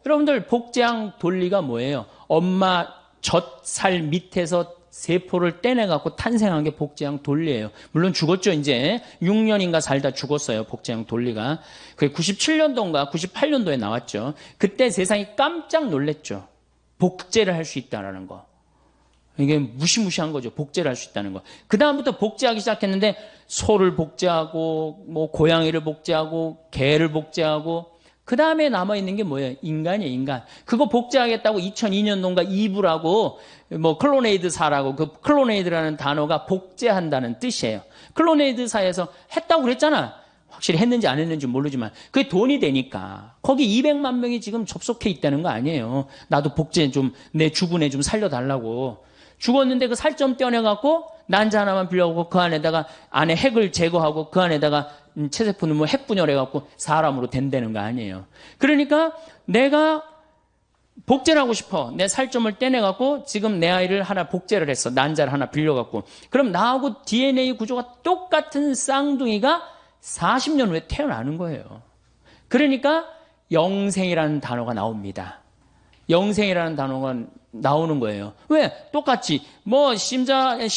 여러분들 복제양 돌리가 뭐예요? 엄마 젖살 밑에서 세포를 떼내갖고 탄생한 게 복제양 돌리예요. 물론 죽었죠, 이제. 6년인가 살다 죽었어요, 복제양 돌리가. 그게 97년도인가 98년도에 나왔죠. 그때 세상이 깜짝 놀랐죠. 복제를 할 수 있다는 거. 이게 무시무시한 거죠. 복제를 할 수 있다는 거. 그 다음부터 복제하기 시작했는데 소를 복제하고 뭐 고양이를 복제하고 개를 복제하고 그 다음에 남아있는 게 뭐예요? 인간이에요, 인간. 그거 복제하겠다고 2002년도인가 2부라고 뭐 클로네이드사라고 그 클로네이드라는 단어가 복제한다는 뜻이에요. 클로네이드사에서 했다고 그랬잖아. 확실히 했는지 안 했는지 모르지만 그게 돈이 되니까 거기 200만 명이 지금 접속해 있다는 거 아니에요. 나도 복제 좀 내 주군에 좀 살려달라고. 죽었는데 그 살점 떼어내갖고 난자 하나만 빌려오고 그 안에다가 안에 핵을 제거하고 그 안에다가 체세포는 뭐 핵분열해갖고 사람으로 된다는 거 아니에요. 그러니까 내가 복제를 하고 싶어. 내 살점을 떼내갖고 지금 내 아이를 하나 복제를 했어. 난자를 하나 빌려갖고. 그럼 나하고 DNA 구조가 똑같은 쌍둥이가 40년 후에 태어나는 거예요. 그러니까 영생이라는 단어가 나옵니다. 영생이라는 단어가 나오는 거예요. 왜? 똑같지. 뭐 심지어는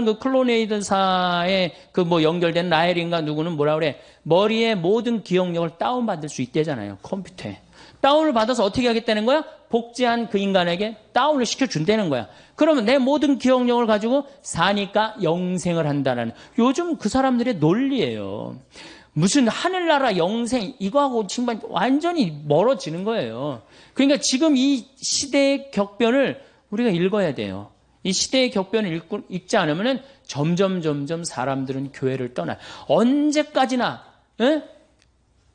그 클로네이드사에 그 뭐 연결된 라헬인가 누구는 뭐라 그래? 머리에 모든 기억력을 다운받을 수 있대잖아요. 컴퓨터에. 다운을 받아서 어떻게 하겠다는 거야? 복제한 그 인간에게 다운을 시켜준다는 거야. 그러면 내 모든 기억력을 가지고 사니까 영생을 한다는 요즘 그 사람들의 논리예요. 무슨 하늘나라 영생 이거하고 정말 완전히 멀어지는 거예요. 그러니까 지금 이 시대의 격변을 우리가 읽어야 돼요. 이 시대의 격변을 읽지 않으면 점점 사람들은 교회를 떠나요. 언제까지나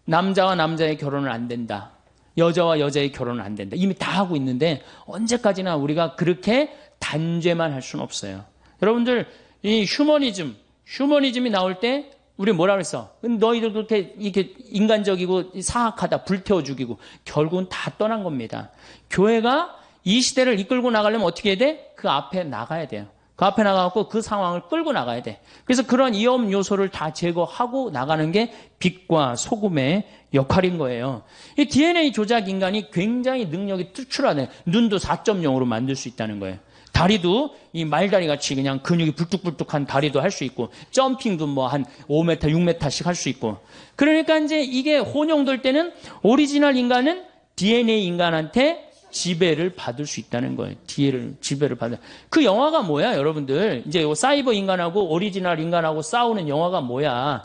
남자와 남자의 결혼은 안 된다. 여자와 여자의 결혼은 안 된다. 이미 다 하고 있는데 언제까지나 우리가 그렇게 단죄만 할 수는 없어요. 여러분들 이 휴머니즘이 나올 때 우리 뭐라 그랬어? 너희들 그렇게 이렇게 인간적이고 사악하다, 불태워 죽이고 결국은 다 떠난 겁니다. 교회가 이 시대를 이끌고 나가려면 어떻게 해야 돼? 그 앞에 나가야 돼요. 그 앞에 나가고 그 상황을 끌고 나가야 돼. 그래서 그런 위험 요소를 다 제거하고 나가는 게 빛과 소금의 역할인 거예요. 이 DNA 조작 인간이 굉장히 능력이 특출하네. 눈도 4.0으로 만들 수 있다는 거예요. 다리도 이 말다리 같이 그냥 근육이 불뚝불뚝한 다리도 할 수 있고, 점핑도 뭐 한 5m, 6m씩 할 수 있고. 그러니까 이제 이게 혼용될 때는 오리지널 인간은 DNA 인간한테 지배를 받을 수 있다는 거예요. 지배를 받을. 그 영화가 뭐야, 여러분들? 이제 요 사이버 인간하고 오리지널 인간하고 싸우는 영화가 뭐야?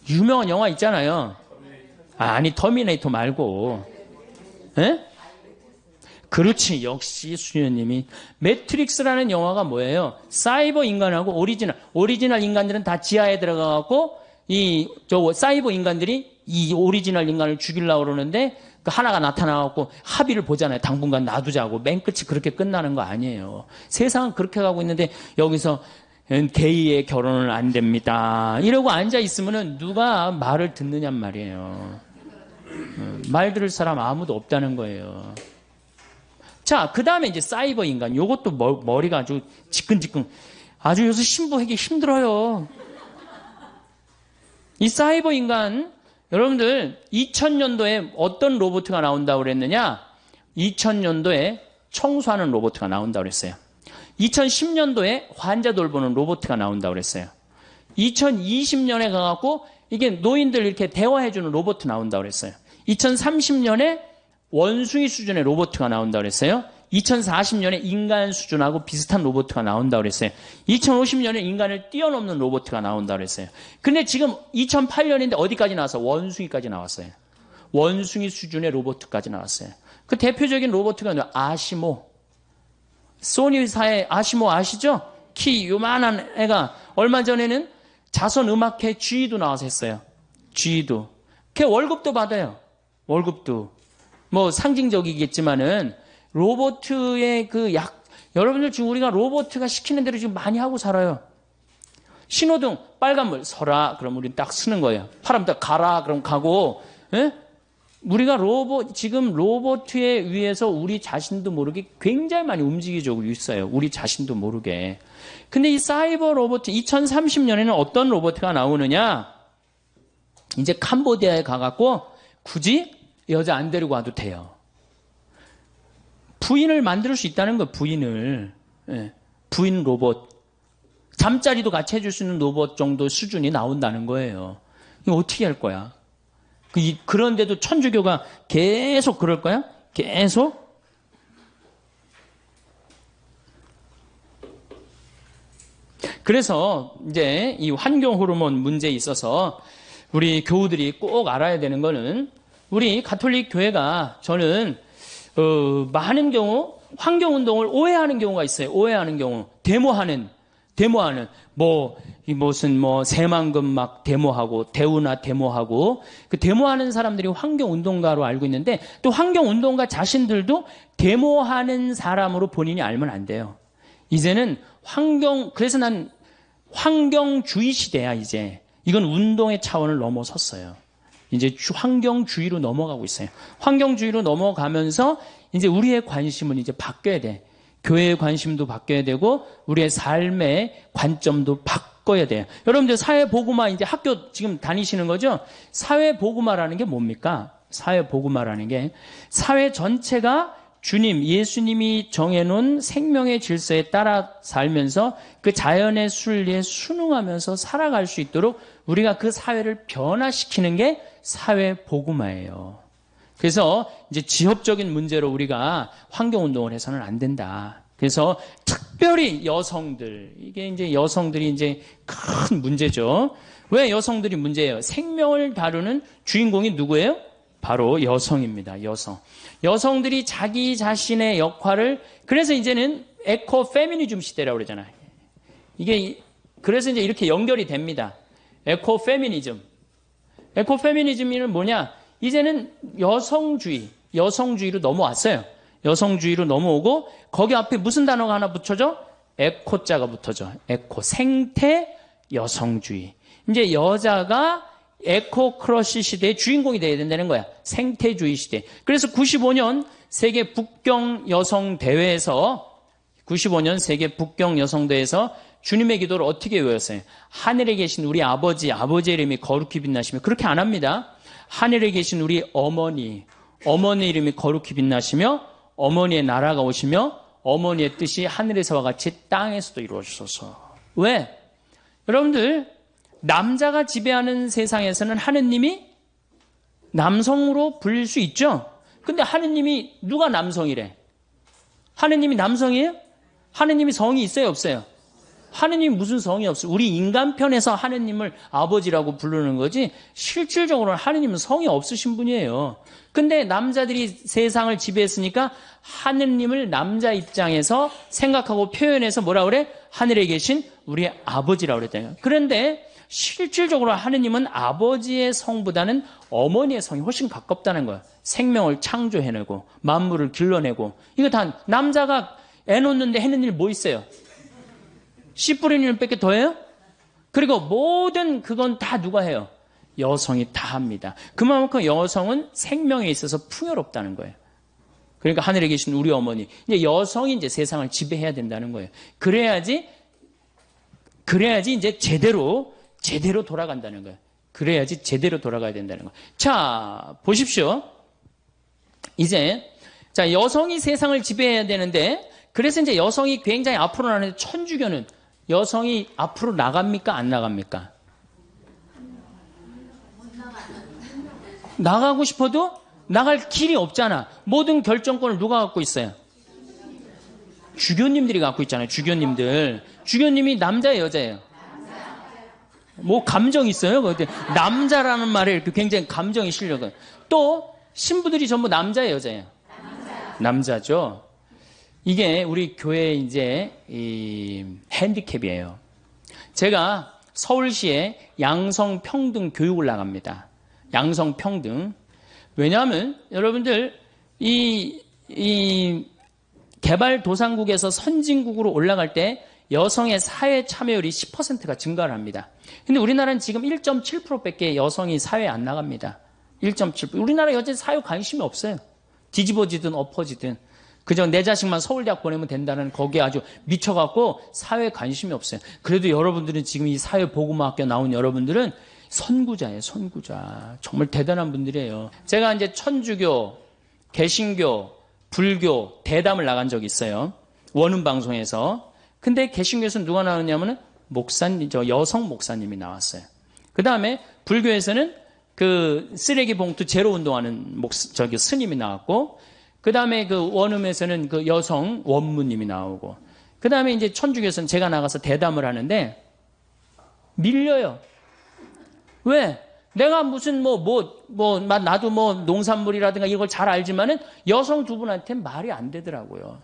유명한 영화 있잖아요. 아니, 터미네이터 말고. 에? 그렇지. 역시 수녀님이. 매트릭스라는 영화가 뭐예요? 사이버 인간하고 오리지널 인간들은 다 지하에 들어가갖고 사이버 인간들이 이 오리지널 인간을 죽이려고 그러는데 그 하나가 나타나갖고 합의를 보잖아요. 당분간 놔두자고. 맨 끝이 그렇게 끝나는 거 아니에요. 세상은 그렇게 가고 있는데 여기서 게이의 결혼은 안 됩니다. 이러고 앉아있으면은 누가 말을 듣느냔 말이에요. 말 들을 사람 아무도 없다는 거예요. 자, 그 다음에 이제 사이버 인간. 요것도 머리가 아주 지끈지끈. 아주 요새 신부하기 힘들어요. 이 사이버 인간, 여러분들 2000년도에 어떤 로봇가 나온다고 그랬느냐? 2000년도에 청소하는 로봇가 나온다고 그랬어요. 2010년도에 환자 돌보는 로봇가 나온다고 그랬어요. 2020년에 가갖고 이게 노인들 이렇게 대화해주는 로봇 나온다고 그랬어요. 2030년에 원숭이 수준의 로봇가 나온다고 그랬어요. 2040년에 인간 수준하고 비슷한 로봇가 나온다고 그랬어요. 2050년에 인간을 뛰어넘는 로봇가 나온다고 그랬어요. 근데 지금 2008년인데 어디까지 나왔어? 원숭이까지 나왔어요. 원숭이 수준의 로봇까지 나왔어요. 그 대표적인 로봇가 아시모. 소니사의 아시모 아시죠? 키 요만한 애가 얼마 전에는 자선 음악회 G도 나와서 했어요. G도. 걔 월급도 받아요. 월급도. 뭐 상징적이겠지만은 로봇의 여러분들 지금 우리가 로봇가 시키는 대로 지금 많이 하고 살아요. 신호등 빨간불 서라 그럼 우리는 딱 쓰는 거예요. 파란불 가라 그럼 가고. 예? 우리가 지금 로봇에 의해서 우리 자신도 모르게 굉장히 많이 움직이고 있어요. 우리 자신도 모르게. 근데 이 사이버 로봇 2030년에는 어떤 로봇가 나오느냐? 이제 캄보디아에 가갖고 굳이 여자 안 데리고 와도 돼요. 부인을 만들 수 있다는 거예요. 부인을. 예. 부인 로봇. 잠자리도 같이 해줄 수 있는 로봇 정도 수준이 나온다는 거예요. 이거 어떻게 할 거야? 그런데도 천주교가 계속 그럴 거야? 계속? 그래서 이제 이 환경 호르몬 문제에 있어서 우리 교우들이 꼭 알아야 되는 거는 우리 가톨릭 교회가 저는 많은 경우 환경운동을 오해하는 경우가 있어요. 오해하는 경우. 데모하는 무슨 새만금 막 데모하고 대우나 데모하고 그 데모하는 사람들이 환경운동가로 알고 있는데 또 환경운동가 자신들도 데모하는 사람으로 본인이 알면 안 돼요. 이제는 그래서 난 환경주의 시대야 이제. 이건 운동의 차원을 넘어섰어요. 이제 환경주의로 넘어가고 있어요. 환경주의로 넘어가면서 이제 우리의 관심은 이제 바뀌어야 돼. 교회의 관심도 바뀌어야 되고 우리의 삶의 관점도 바꿔야 돼요. 여러분들 사회복음화 이제 학교 지금 다니시는 거죠? 사회복음화라는 게 뭡니까? 사회복음화라는 게 사회 전체가 예수님이 정해놓은 생명의 질서에 따라 살면서 그 자연의 순리에 순응하면서 살아갈 수 있도록 우리가 그 사회를 변화시키는 게 사회복음화예요. 그래서 이제 지역적인 문제로 우리가 환경운동을 해서는 안 된다. 그래서 특별히 이게 이제 여성들이 이제 큰 문제죠. 왜 여성들이 문제예요? 생명을 다루는 주인공이 누구예요? 바로 여성입니다. 여성들이 자기 자신의 역할을, 그래서 이제는 에코 페미니즘 시대라고 그러잖아요. 그래서 이제 이렇게 연결이 됩니다. 에코 페미니즘은 뭐냐? 이제는 여성주의로 넘어왔어요. 여성주의로 넘어오고 거기 앞에 무슨 단어가 하나 붙여져? 에코자가 붙어져. 생태 여성주의. 이제 여자가 에코크러쉬 시대의 주인공이 돼야 된다는 거야. 생태주의 시대. 그래서 95년 세계 북경 여성 대회에서 주님의 기도를 어떻게 외웠어요? 하늘에 계신 우리 아버지의 이름이 거룩히 빛나시며, 그렇게 안 합니다. 하늘에 계신 우리 어머니 이름이 거룩히 빛나시며 어머니의 나라가 오시며 어머니의 뜻이 하늘에서와 같이 땅에서도 이루어지소서. 왜? 여러분들 남자가 지배하는 세상에서는 하느님이 남성으로 불릴 수 있죠. 근데 하느님이 누가 남성이래? 하느님이 남성이에요? 하느님이 성이 있어요, 없어요? 하느님 무슨 성이 없어요? 우리 인간 편에서 하느님을 아버지라고 부르는 거지 실질적으로는 하느님은 성이 없으신 분이에요. 근데 남자들이 세상을 지배했으니까 하느님을 남자 입장에서 생각하고 표현해서 뭐라 그래? 하늘에 계신 우리 아버지라고 그랬대요. 그런데 실질적으로 하느님은 아버지의 성보다는 어머니의 성이 훨씬 가깝다는 거예요. 생명을 창조해내고 만물을 길러내고, 이거 다 남자가 애 놓는데 해는 일 뭐 있어요? 씨 뿌리는 일밖에 더 해요? 그리고 모든 그건 다 누가 해요? 여성이 다 합니다. 그만큼 여성은 생명에 있어서 풍요롭다는 거예요. 그러니까 하늘에 계신 우리 어머니, 이제 여성이 이제 세상을 지배해야 된다는 거예요. 그래야지 이제 제대로 돌아간다는 거예요. 그래야지 제대로 돌아가야 된다는 거예요. 자, 보십시오. 자, 여성이 세상을 지배해야 되는데, 그래서 이제 여성이 굉장히 앞으로 나가는데, 천주교는 여성이 앞으로 나갑니까? 안 나갑니까? 나가고 싶어도 나갈 길이 없잖아. 모든 결정권을 누가 갖고 있어요? 주교님들이 갖고 있잖아요. 주교님이 남자예요, 여자예요? 뭐 감정 있어요? 남자라는 말에 이렇게 굉장히 감정이 실려요. 또 신부들이 전부 남자예요, 여자예요? 남자죠. 이게 우리 교회의 이제 이 핸디캡이에요. 제가 서울시에 양성평등 교육을 나갑니다. 양성평등. 왜냐하면 여러분들 이 개발도상국에서 선진국으로 올라갈 때 여성의 사회 참여율이 10%가 증가를 합니다. 근데 우리나라는 지금 1.7%밖에 여성이 사회에 안 나갑니다. 1.7%. 우리나라 여전히 사회 관심이 없어요. 뒤집어지든 엎어지든. 그저 내 자식만 서울대학 보내면 된다는 거기에 아주 미쳐갖고 사회에 관심이 없어요. 그래도 여러분들은 지금 이 사회복음학교 나온 여러분들은 선구자예요, 선구자. 정말 대단한 분들이에요. 제가 이제 천주교, 개신교, 불교 대담을 나간 적이 있어요. 원음 방송에서. 근데 개신교에서는 누가 나왔냐면은 여성 목사님이 나왔어요. 그 다음에 불교에서는 그 쓰레기 봉투 제로 운동하는 스님이 나왔고, 그 다음에 그 원음에서는 그 여성 원무님이 나오고, 그 다음에 이제 천주교에서는 제가 나가서 대담을 하는데 밀려요. 왜? 내가 무슨 나도 농산물이라든가 이걸 잘 알지만은 여성 두 분한테는 말이 안 되더라고요.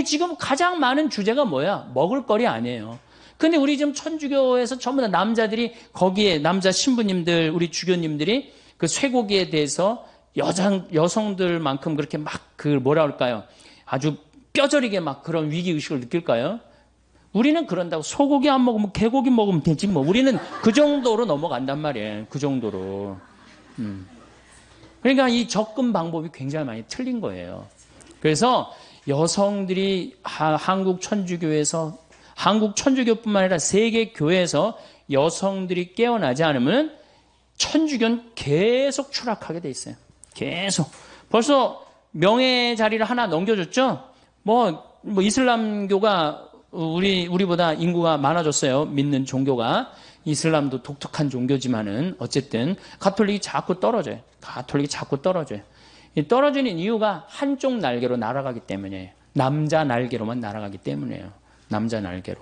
지금 가장 많은 주제가 뭐야? 먹을거리 아니에요. 근데 우리 지금 천주교에서 전부 다 남자들이 거기에 남자 신부님들, 우리 주교님들이 그 쇠고기에 대해서 여성들만큼 그렇게 막 뭐라 그럴까요? 아주 뼈저리게 막 그런 위기의식을 느낄까요? 우리는 그런다고 소고기 안 먹으면 개고기 먹으면 되지 뭐. 우리는 그 정도로 넘어간단 말이에요. 그 정도로. 그러니까 이 접근 방법이 굉장히 많이 틀린 거예요. 그래서 여성들이 한국 천주교뿐만 아니라 세계 교회에서 여성들이 깨어나지 않으면 천주교는 계속 추락하게 돼 있어요. 계속. 벌써 명예 자리를 하나 넘겨줬죠? 이슬람교가 우리보다 인구가 많아졌어요. 믿는 종교가. 이슬람도 독특한 종교지만은 어쨌든 가톨릭이 자꾸 떨어져요. 이 떨어지는 이유가 한쪽 날개로 날아가기 때문이에요. 남자 날개로만 날아가기 때문이에요. 남자 날개로.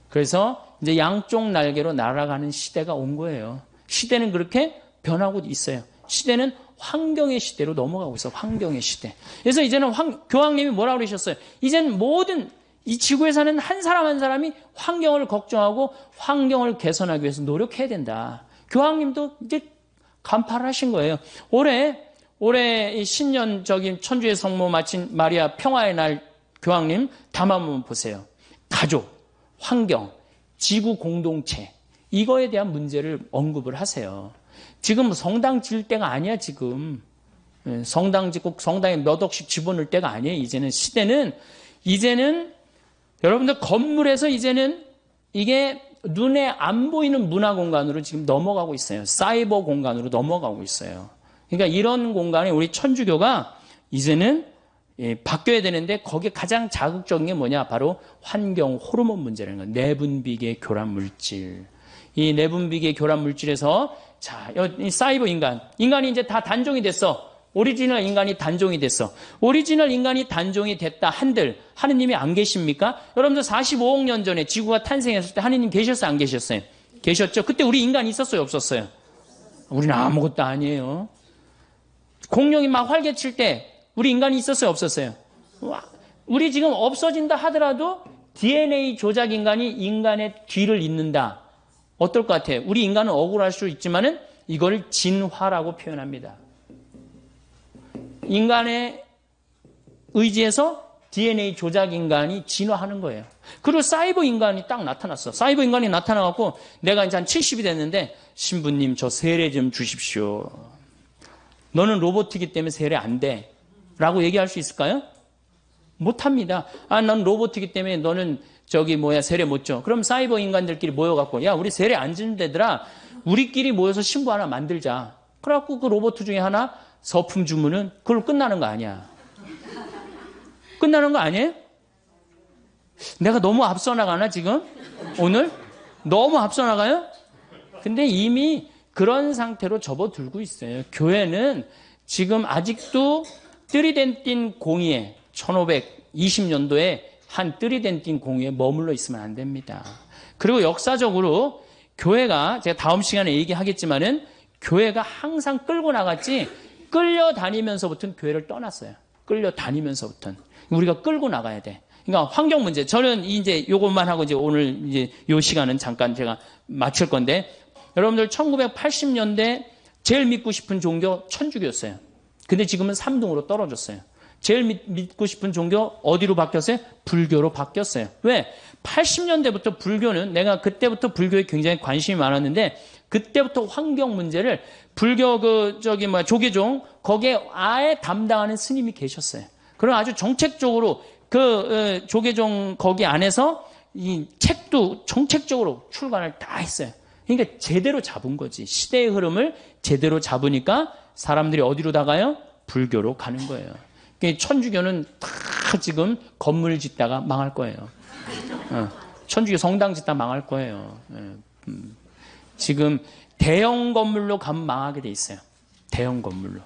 그래서 이제 양쪽 날개로 날아가는 시대가 온 거예요. 시대는 그렇게 변하고 있어요. 시대는 환경의 시대로 넘어가고 있어요. 환경의 시대. 그래서 이제는 교황님이 뭐라고 그러셨어요? 이제는 모든 이 지구에 사는 한 사람 한 사람이 환경을 걱정하고 환경을 개선하기 위해서 노력해야 된다. 교황님도 이제 간파를 하신 거예요. 올해 이 신년적인 천주의 성모 마친 마리아 평화의 날 교황님 담화 한번 보세요. 가족, 환경, 지구 공동체 이거에 대한 문제를 언급을 하세요. 지금 성당 지을 때가 아니야 지금. 성당 짓고 성당에 몇 억씩 집어넣을 때가 아니에요. 이제는 여러분들 건물에서 이제는 이게 눈에 안 보이는 문화 공간으로 지금 넘어가고 있어요. 사이버 공간으로 넘어가고 있어요. 그러니까 이런 공간에 우리 천주교가 이제는 바뀌어야 되는데 거기에 가장 자극적인 게 뭐냐? 바로 환경 호르몬 문제라는 거예요. 내분비계 교란 물질. 이 내분비계 교란 물질에서 이 사이버 인간이 이제 다 단종이 됐어. 오리지널 인간이 단종이 됐어. 오리지널 인간이 단종이 됐다 한들 하느님이 안 계십니까? 여러분들 45억 년 전에 지구가 탄생했을 때 하느님 계셨어요? 안 계셨어요? 계셨죠? 그때 우리 인간이 있었어요? 없었어요? 우리는 아무것도 아니에요. 공룡이 막 활개칠 때 우리 인간이 있었어요? 없었어요? 우리 지금 없어진다 하더라도 DNA 조작 인간이 인간의 뒤를 잇는다. 어떨 것 같아요? 우리 인간은 억울할 수 있지만은 이걸 진화라고 표현합니다. 인간의 의지에서 DNA 조작 인간이 진화하는 거예요. 그리고 사이버 인간이 딱 나타났어. 사이버 인간이 나타나갖고 내가 이제 한 70이 됐는데 신부님 저 세례 좀 주십시오. 너는 로봇이기 때문에 세례 안 돼. 라고 얘기할 수 있을까요? 못합니다. 난 로봇이기 때문에 너는 세례 못 줘. 그럼 사이버 인간들끼리 모여갖고 야 우리 세례 안 주는 데더라. 우리끼리 모여서 신부 하나 만들자. 그래갖고 그 로봇 중에 하나 서품 주문은 그걸로 끝나는 거 아니야. 끝나는 거 아니에요? 내가 너무 앞서 나가나 지금? 오늘? 너무 앞서 나가요? 근데 이미 그런 상태로 접어들고 있어요. 교회는 지금 아직도 뜨리덴틴 공의에 1520년도에 한 뜨리덴틴 공의에 머물러 있으면 안 됩니다. 그리고 역사적으로 교회가 제가 다음 시간에 얘기하겠지만은 교회가 항상 끌고 나갔지 끌려다니면서부터는 교회를 떠났어요. 끌려다니면서부터는. 우리가 끌고 나가야 돼. 그러니까 환경 문제. 저는 이제 요것만 하고 이제 오늘 이제 요 시간은 잠깐 제가 마칠 건데 여러분들 1980년대 제일 믿고 싶은 종교 천주교였어요. 근데 지금은 3등으로 떨어졌어요. 제일 믿고 싶은 종교 어디로 바뀌었어요? 불교로 바뀌었어요. 왜? 80년대부터 불교는 내가 그때부터 불교에 굉장히 관심이 많았는데 그때부터 환경 문제를 불교 조계종 거기에 아예 담당하는 스님이 계셨어요. 그럼 아주 정책적으로 그 조계종 거기 안에서 이 책도 정책적으로 출간을 다 했어요. 그러니까 제대로 잡은 거지. 시대의 흐름을 제대로 잡으니까 사람들이 어디로 나가요? 불교로 가는 거예요. 천주교는 다 지금 건물 짓다가 망할 거예요. 천주교 성당 짓다 망할 거예요. 지금 대형 건물로 가면 망하게 돼 있어요. 대형 건물로.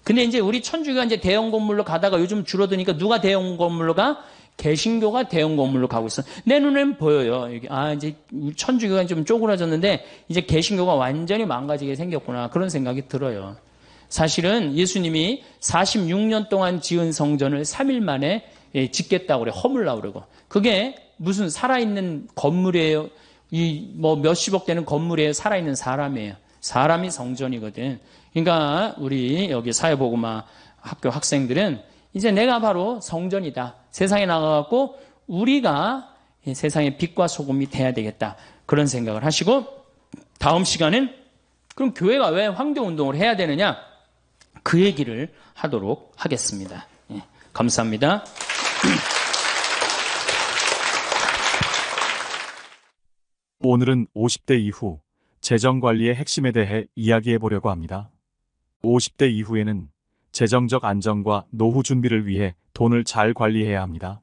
근데 이제 우리 천주교가 이제 대형 건물로 가다가 요즘 줄어드니까 누가 대형 건물로 가? 개신교가 대형 건물로 가고 있어. 내 눈엔 보여요. 이게 이제 천주교가 좀 쪼그라졌는데 이제 개신교가 완전히 망가지게 생겼구나. 그런 생각이 들어요. 사실은 예수님이 46년 동안 지은 성전을 3일 만에 짓겠다고 그래. 허물라고 그러고. 그게 무슨 살아있는 건물이에요. 뭐 몇십억 되는 건물이에요. 살아있는 사람이에요. 사람이 성전이거든. 그러니까 우리 여기 사회복음화 학교 학생들은 이제 내가 바로 성전이다. 세상에 나가갖고 우리가 세상의 빛과 소금이 돼야 되겠다. 그런 생각을 하시고, 다음 시간은 그럼 교회가 왜 황교운동을 해야 되느냐? 그 얘기를 하도록 하겠습니다. 감사합니다. 오늘은 50대 이후 재정관리의 핵심에 대해 이야기해 보려고 합니다. 50대 이후에는 재정적 안정과 노후 준비를 위해 돈을 잘 관리해야 합니다.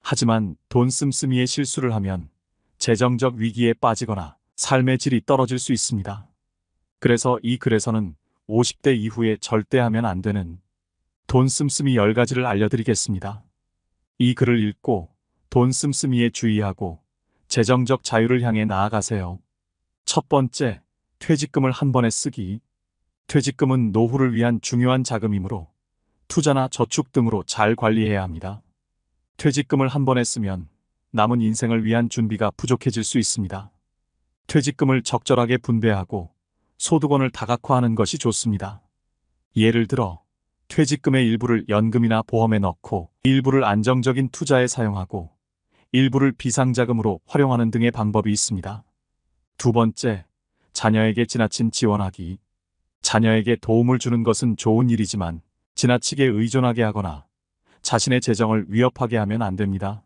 하지만 돈 씀씀이의 실수를 하면 재정적 위기에 빠지거나 삶의 질이 떨어질 수 있습니다. 그래서 이 글에서는 50대 이후에 절대 하면 안 되는 돈 씀씀이 10가지를 알려드리겠습니다. 이 글을 읽고 돈 씀씀이에 주의하고 재정적 자유를 향해 나아가세요. 첫 번째, 퇴직금을 한 번에 쓰기. 퇴직금은 노후를 위한 중요한 자금이므로 투자나 저축 등으로 잘 관리해야 합니다. 퇴직금을 한 번에 쓰면 남은 인생을 위한 준비가 부족해질 수 있습니다. 퇴직금을 적절하게 분배하고 소득원을 다각화하는 것이 좋습니다. 예를 들어 퇴직금의 일부를 연금이나 보험에 넣고 일부를 안정적인 투자에 사용하고 일부를 비상자금으로 활용하는 등의 방법이 있습니다. 두 번째, 자녀에게 지나친 지원하기. 자녀에게 도움을 주는 것은 좋은 일이지만 지나치게 의존하게 하거나 자신의 재정을 위협하게 하면 안 됩니다.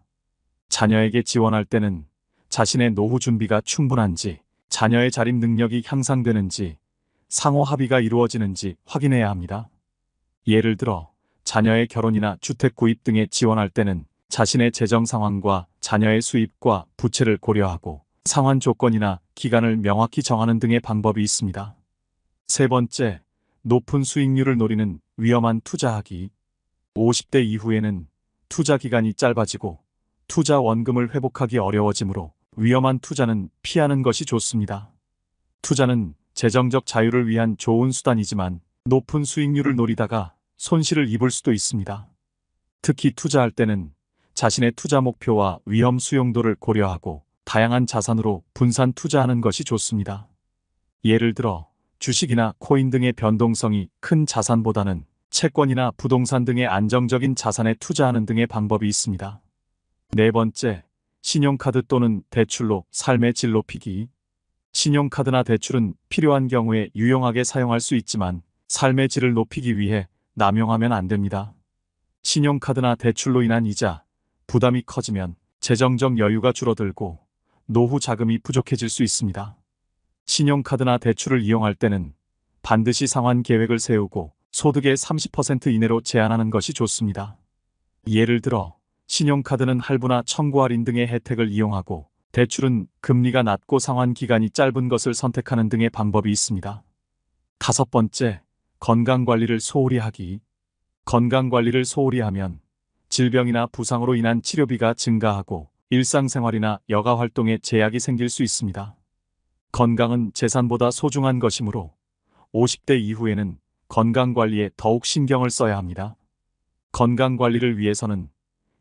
자녀에게 지원할 때는 자신의 노후 준비가 충분한지, 자녀의 자립 능력이 향상되는지, 상호 합의가 이루어지는지 확인해야 합니다. 예를 들어 자녀의 결혼이나 주택 구입 등에 지원할 때는 자신의 재정 상황과 자녀의 수입과 부채를 고려하고 상환 조건이나 기간을 명확히 정하는 등의 방법이 있습니다. 세 번째, 높은 수익률을 노리는 위험한 투자하기. 50대 이후에는 투자 기간이 짧아지고 투자 원금을 회복하기 어려워지므로 위험한 투자는 피하는 것이 좋습니다. 투자는 재정적 자유를 위한 좋은 수단이지만 높은 수익률을 노리다가 손실을 입을 수도 있습니다. 특히 투자할 때는 자신의 투자 목표와 위험 수용도를 고려하고 다양한 자산으로 분산 투자하는 것이 좋습니다. 예를 들어 주식이나 코인 등의 변동성이 큰 자산보다는 채권이나 부동산 등의 안정적인 자산에 투자하는 등의 방법이 있습니다. 네 번째, 신용카드 또는 대출로 삶의 질 높이기. 신용카드나 대출은 필요한 경우에 유용하게 사용할 수 있지만 삶의 질을 높이기 위해 남용하면 안 됩니다. 신용카드나 대출로 인한 이자, 부담이 커지면 재정적 여유가 줄어들고 노후 자금이 부족해질 수 있습니다. 신용카드나 대출을 이용할 때는 반드시 상환 계획을 세우고 소득의 30% 이내로 제한하는 것이 좋습니다. 예를 들어 신용카드는 할부나 청구 할인 등의 혜택을 이용하고 대출은 금리가 낮고 상환 기간이 짧은 것을 선택하는 등의 방법이 있습니다. 다섯 번째, 건강관리를 소홀히 하기. 건강관리를 소홀히 하면 질병이나 부상으로 인한 치료비가 증가하고 일상생활이나 여가활동에 제약이 생길 수 있습니다. 건강은 재산보다 소중한 것이므로 50대 이후에는 건강관리에 더욱 신경을 써야 합니다. 건강관리를 위해서는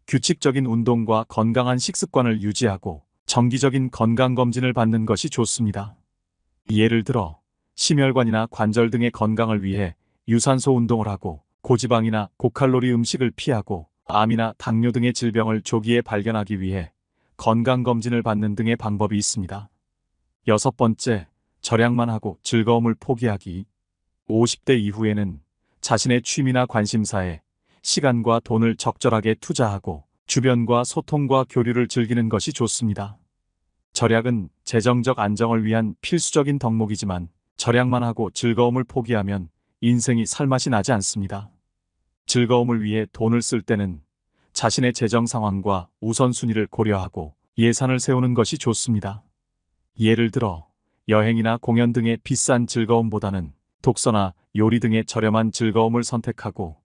규칙적인 운동과 건강한 식습관을 유지하고 정기적인 건강검진을 받는 것이 좋습니다. 예를 들어 심혈관이나 관절 등의 건강을 위해 유산소 운동을 하고 고지방이나 고칼로리 음식을 피하고 암이나 당뇨 등의 질병을 조기에 발견하기 위해 건강검진을 받는 등의 방법이 있습니다. 여섯 번째, 절약만 하고 즐거움을 포기하기. 50대 이후에는 자신의 취미나 관심사에 시간과 돈을 적절하게 투자하고 주변과 소통과 교류를 즐기는 것이 좋습니다. 절약은 재정적 안정을 위한 필수적인 덕목이지만 절약만 하고 즐거움을 포기하면 인생이 살맛이 나지 않습니다. 즐거움을 위해 돈을 쓸 때는 자신의 재정 상황과 우선순위를 고려하고 예산을 세우는 것이 좋습니다. 예를 들어 여행이나 공연 등의 비싼 즐거움보다는 독서나 요리 등의 저렴한 즐거움을 선택하고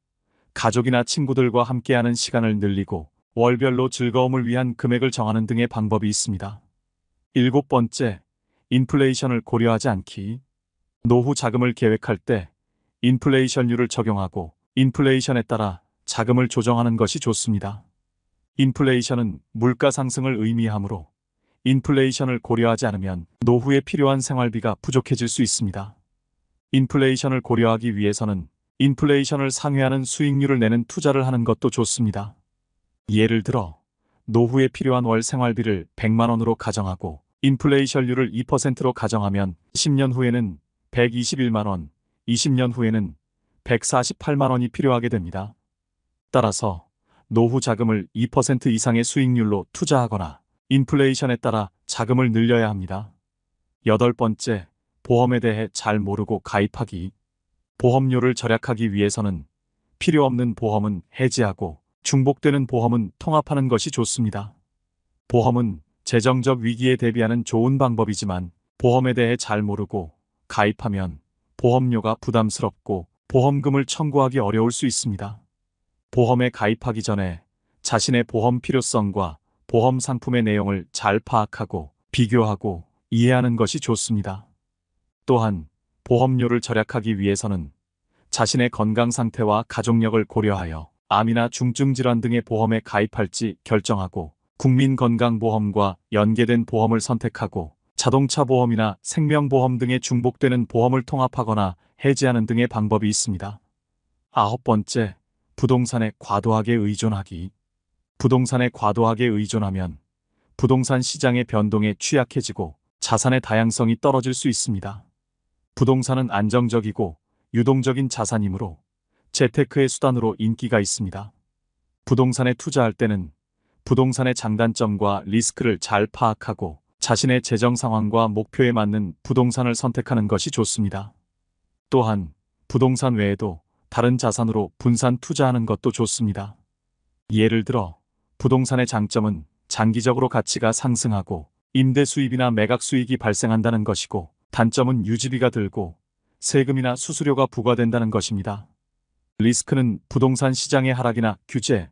가족이나 친구들과 함께하는 시간을 늘리고 월별로 즐거움을 위한 금액을 정하는 등의 방법이 있습니다. 7번째, 인플레이션을 고려하지 않기. 노후 자금을 계획할 때 인플레이션율을 적용하고 인플레이션에 따라 자금을 조정하는 것이 좋습니다. 인플레이션은 물가 상승을 의미하므로 인플레이션을 고려하지 않으면 노후에 필요한 생활비가 부족해질 수 있습니다. 인플레이션을 고려하기 위해서는 인플레이션을 상회하는 수익률을 내는 투자를 하는 것도 좋습니다. 예를 들어 노후에 필요한 월 생활비를 100만 원으로 가정하고 인플레이션율을 2%로 가정하면 10년 후에는 121만 원, 20년 후에는 148만 원이 필요하게 됩니다. 따라서 노후 자금을 2% 이상의 수익률로 투자하거나 인플레이션에 따라 자금을 늘려야 합니다. 8번째, 보험에 대해 잘 모르고 가입하기. 보험료를 절약하기 위해서는 필요 없는 보험은 해지하고 중복되는 보험은 통합하는 것이 좋습니다. 보험은 재정적 위기에 대비하는 좋은 방법이지만 보험에 대해 잘 모르고 가입하면 보험료가 부담스럽고 보험금을 청구하기 어려울 수 있습니다. 보험에 가입하기 전에 자신의 보험 필요성과 보험 상품의 내용을 잘 파악하고 비교하고 이해하는 것이 좋습니다. 또한 보험료를 절약하기 위해서는 자신의 건강 상태와 가족력을 고려하여 암이나 중증 질환 등의 보험에 가입할지 결정하고 국민건강보험과 연계된 보험을 선택하고 자동차 보험이나 생명보험 등의 중복되는 보험을 통합하거나 해지하는 등의 방법이 있습니다. 9번째, 부동산에 과도하게 의존하기. 부동산에 과도하게 의존하면 부동산 시장의 변동에 취약해지고 자산의 다양성이 떨어질 수 있습니다. 부동산은 안정적이고 유동적인 자산이므로 재테크의 수단으로 인기가 있습니다. 부동산에 투자할 때는 부동산의 장단점과 리스크를 잘 파악하고 자신의 재정 상황과 목표에 맞는 부동산을 선택하는 것이 좋습니다. 또한 부동산 외에도 다른 자산으로 분산 투자하는 것도 좋습니다. 예를 들어 부동산의 장점은 장기적으로 가치가 상승하고 임대 수입이나 매각 수익이 발생한다는 것이고 단점은 유지비가 들고 세금이나 수수료가 부과된다는 것입니다. 리스크는 부동산 시장의 하락이나 규제,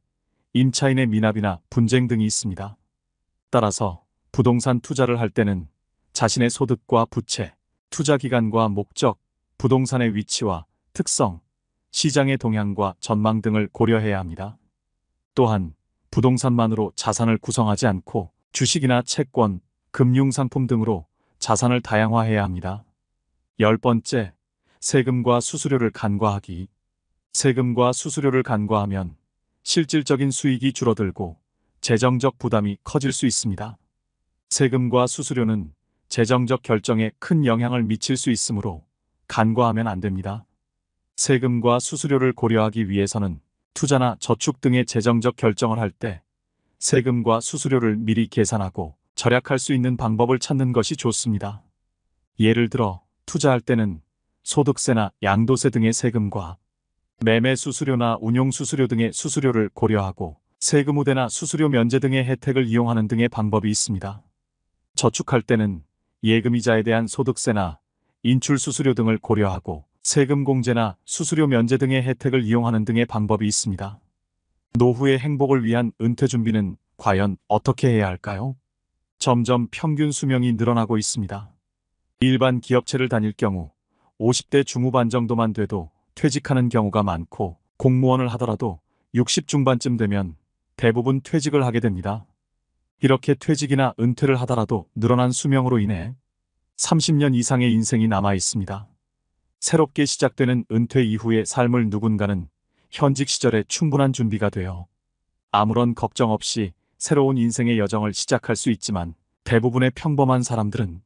임차인의 미납이나 분쟁 등이 있습니다. 따라서 부동산 투자를 할 때는 자신의 소득과 부채, 투자 기간과 목적, 부동산의 위치와 특성, 시장의 동향과 전망 등을 고려해야 합니다. 또한 부동산만으로 자산을 구성하지 않고 주식이나 채권, 금융상품 등으로 자산을 다양화해야 합니다. 10번째, 세금과 수수료를 간과하기. 세금과 수수료를 간과하면 실질적인 수익이 줄어들고 재정적 부담이 커질 수 있습니다. 세금과 수수료는 재정적 결정에 큰 영향을 미칠 수 있으므로 간과하면 안 됩니다. 세금과 수수료를 고려하기 위해서는 투자나 저축 등의 재정적 결정을 할 때 세금과 수수료를 미리 계산하고 절약할 수 있는 방법을 찾는 것이 좋습니다. 예를 들어 투자할 때는 소득세나 양도세 등의 세금과 매매 수수료나 운용 수수료 등의 수수료를 고려하고 세금 우대나 수수료 면제 등의 혜택을 이용하는 등의 방법이 있습니다. 저축할 때는 예금이자에 대한 소득세나 인출 수수료 등을 고려하고 세금 공제나 수수료 면제 등의 혜택을 이용하는 등의 방법이 있습니다. 노후의 행복을 위한 은퇴 준비는 과연 어떻게 해야 할까요? 점점 평균 수명이 늘어나고 있습니다. 일반 기업체를 다닐 경우 50대 중후반 정도만 돼도 퇴직하는 경우가 많고 공무원을 하더라도 60 중반쯤 되면 대부분 퇴직을 하게 됩니다. 이렇게 퇴직이나 은퇴를 하더라도 늘어난 수명으로 인해 30년 이상의 인생이 남아 있습니다. 새롭게 시작되는 은퇴 이후의 삶을 누군가는 현직 시절에 충분한 준비가 되어 아무런 걱정 없이 새로운 인생의 여정을 시작할 수 있지만 대부분의 평범한 사람들은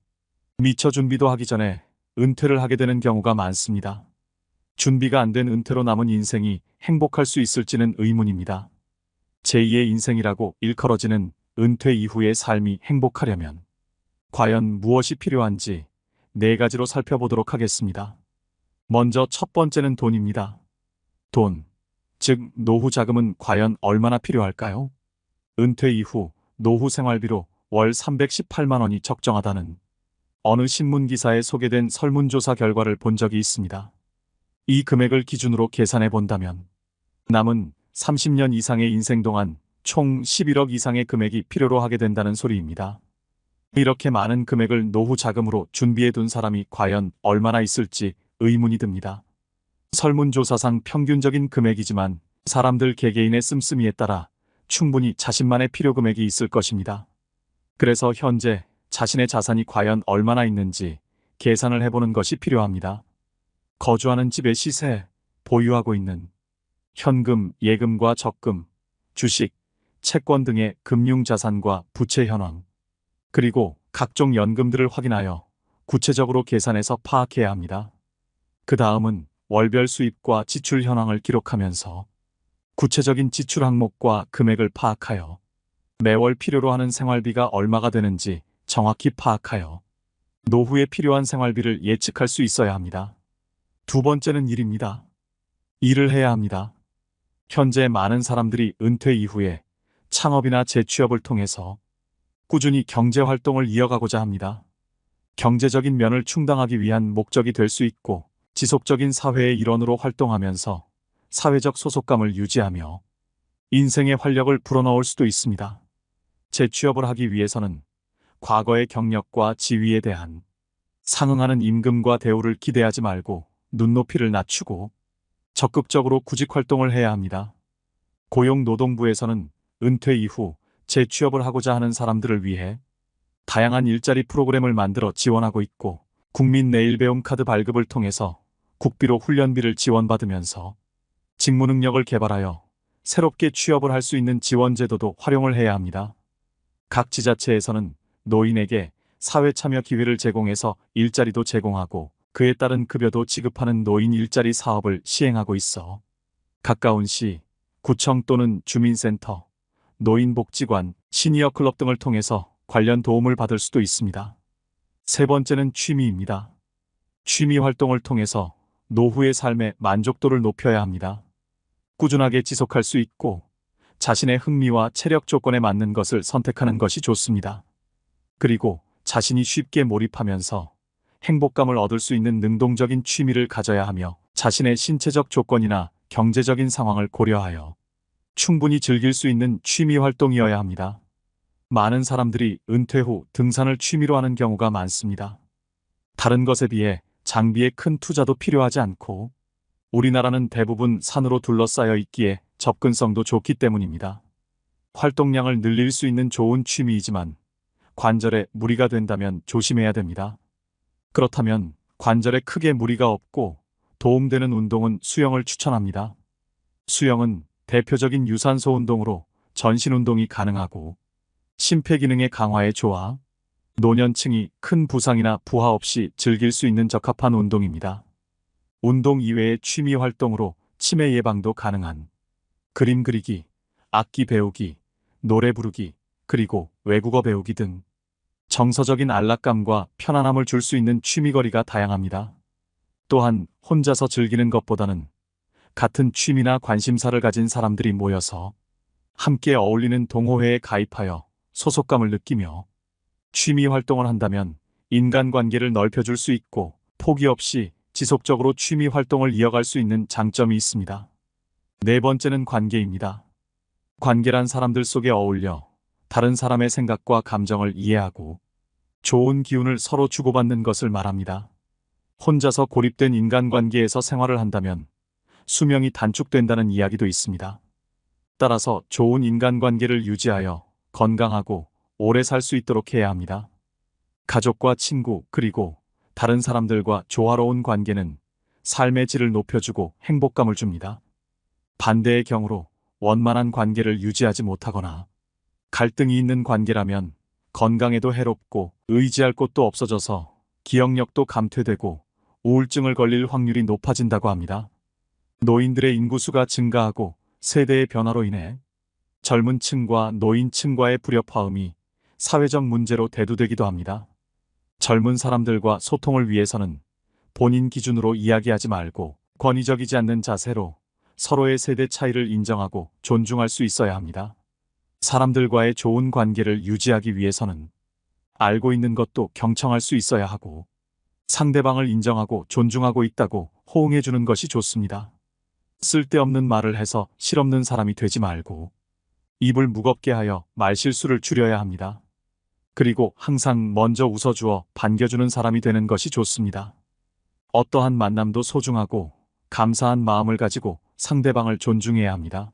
미처 준비도 하기 전에 은퇴를 하게 되는 경우가 많습니다. 준비가 안 된 은퇴로 남은 인생이 행복할 수 있을지는 의문입니다. 제2의 인생이라고 일컬어지는 은퇴 이후의 삶이 행복하려면 과연 무엇이 필요한지 4가지로 살펴보도록 하겠습니다. 먼저 첫 번째는 돈입니다. 돈, 즉 노후 자금은 과연 얼마나 필요할까요? 은퇴 이후 노후 생활비로 월 318만 원이 적정하다는 어느 신문 기사에 소개된 설문조사 결과를 본 적이 있습니다. 이 금액을 기준으로 계산해 본다면 남은 30년 이상의 인생 동안 총 11억 이상의 금액이 필요로 하게 된다는 소리입니다. 이렇게 많은 금액을 노후 자금으로 준비해 둔 사람이 과연 얼마나 있을지 의문이 듭니다. 설문조사상 평균적인 금액이지만 사람들 개개인의 씀씀이에 따라 충분히 자신만의 필요 금액이 있을 것입니다. 그래서 현재 자신의 자산이 과연 얼마나 있는지 계산을 해보는 것이 필요합니다. 거주하는 집의 시세, 보유하고 있는 현금, 예금과 적금, 주식, 채권 등의 금융자산과 부채 현황, 그리고 각종 연금들을 확인하여 구체적으로 계산해서 파악해야 합니다. 그 다음은 월별 수입과 지출 현황을 기록하면서 구체적인 지출 항목과 금액을 파악하여 매월 필요로 하는 생활비가 얼마가 되는지 정확히 파악하여 노후에 필요한 생활비를 예측할 수 있어야 합니다. 두 번째는 일입니다. 일을 해야 합니다. 현재 많은 사람들이 은퇴 이후에 창업이나 재취업을 통해서 꾸준히 경제활동을 이어가고자 합니다. 경제적인 면을 충당하기 위한 목적이 될 수 있고 지속적인 사회의 일원으로 활동하면서 사회적 소속감을 유지하며 인생의 활력을 불어넣을 수도 있습니다. 재취업을 하기 위해서는 과거의 경력과 지위에 대한 상응하는 임금과 대우를 기대하지 말고 눈높이를 낮추고 적극적으로 구직활동을 해야 합니다. 고용노동부에서는 은퇴 이후 재취업을 하고자 하는 사람들을 위해 다양한 일자리 프로그램을 만들어 지원하고 있고 국민 내일 배움 카드 발급을 통해서 국비로 훈련비를 지원받으면서 직무 능력을 개발하여 새롭게 취업을 할 수 있는 지원 제도도 활용을 해야 합니다. 각 지자체에서는 노인에게 사회 참여 기회를 제공해서 일자리도 제공하고 그에 따른 급여도 지급하는 노인 일자리 사업을 시행하고 있어 가까운 시, 구청 또는 주민센터, 노인복지관, 시니어 클럽 등을 통해서 관련 도움을 받을 수도 있습니다. 세 번째는 취미입니다. 취미 활동을 통해서 노후의 삶의 만족도를 높여야 합니다. 꾸준하게 지속할 수 있고 자신의 흥미와 체력 조건에 맞는 것을 선택하는 것이 좋습니다. 그리고 자신이 쉽게 몰입하면서 행복감을 얻을 수 있는 능동적인 취미를 가져야 하며 자신의 신체적 조건이나 경제적인 상황을 고려하여 충분히 즐길 수 있는 취미 활동이어야 합니다. 많은 사람들이 은퇴 후 등산을 취미로 하는 경우가 많습니다. 다른 것에 비해 장비에 큰 투자도 필요하지 않고 우리나라는 대부분 산으로 둘러싸여 있기에 접근성도 좋기 때문입니다. 활동량을 늘릴 수 있는 좋은 취미이지만 관절에 무리가 된다면 조심해야 됩니다. 그렇다면 관절에 크게 무리가 없고 도움되는 운동은 수영을 추천합니다. 수영은 대표적인 유산소 운동으로 전신 운동이 가능하고 심폐기능의 강화에 좋아 노년층이 큰 부상이나 부하 없이 즐길 수 있는 적합한 운동입니다. 운동 이외의 취미 활동으로 치매 예방도 가능한 그림 그리기, 악기 배우기, 노래 부르기, 그리고 외국어 배우기 등 정서적인 안락감과 편안함을 줄 수 있는 취미거리가 다양합니다. 또한 혼자서 즐기는 것보다는 같은 취미나 관심사를 가진 사람들이 모여서 함께 어울리는 동호회에 가입하여 소속감을 느끼며 취미 활동을 한다면 인간관계를 넓혀줄 수 있고 포기 없이 지속적으로 취미 활동을 이어갈 수 있는 장점이 있습니다. 네 번째는 관계입니다. 관계란 사람들 속에 어울려 다른 사람의 생각과 감정을 이해하고 좋은 기운을 서로 주고받는 것을 말합니다. 혼자서 고립된 인간관계에서 생활을 한다면 수명이 단축된다는 이야기도 있습니다. 따라서 좋은 인간관계를 유지하여 건강하고 오래 살 수 있도록 해야 합니다. 가족과 친구 그리고 다른 사람들과 조화로운 관계는 삶의 질을 높여주고 행복감을 줍니다. 반대의 경우로 원만한 관계를 유지하지 못하거나 갈등이 있는 관계라면 건강에도 해롭고 의지할 곳도 없어져서 기억력도 감퇴되고 우울증을 걸릴 확률이 높아진다고 합니다. 노인들의 인구수가 증가하고 세대의 변화로 인해 젊은 층과 노인층과의 불협화음이 사회적 문제로 대두되기도 합니다. 젊은 사람들과 소통을 위해서는 본인 기준으로 이야기하지 말고 권위적이지 않는 자세로 서로의 세대 차이를 인정하고 존중할 수 있어야 합니다. 사람들과의 좋은 관계를 유지하기 위해서는 알고 있는 것도 경청할 수 있어야 하고 상대방을 인정하고 존중하고 있다고 호응해 주는 것이 좋습니다. 쓸데없는 말을 해서 실없는 사람이 되지 말고 입을 무겁게 하여 말실수를 줄여야 합니다. 그리고 항상 먼저 웃어주어 반겨주는 사람이 되는 것이 좋습니다. 어떠한 만남도 소중하고 감사한 마음을 가지고 상대방을 존중해야 합니다.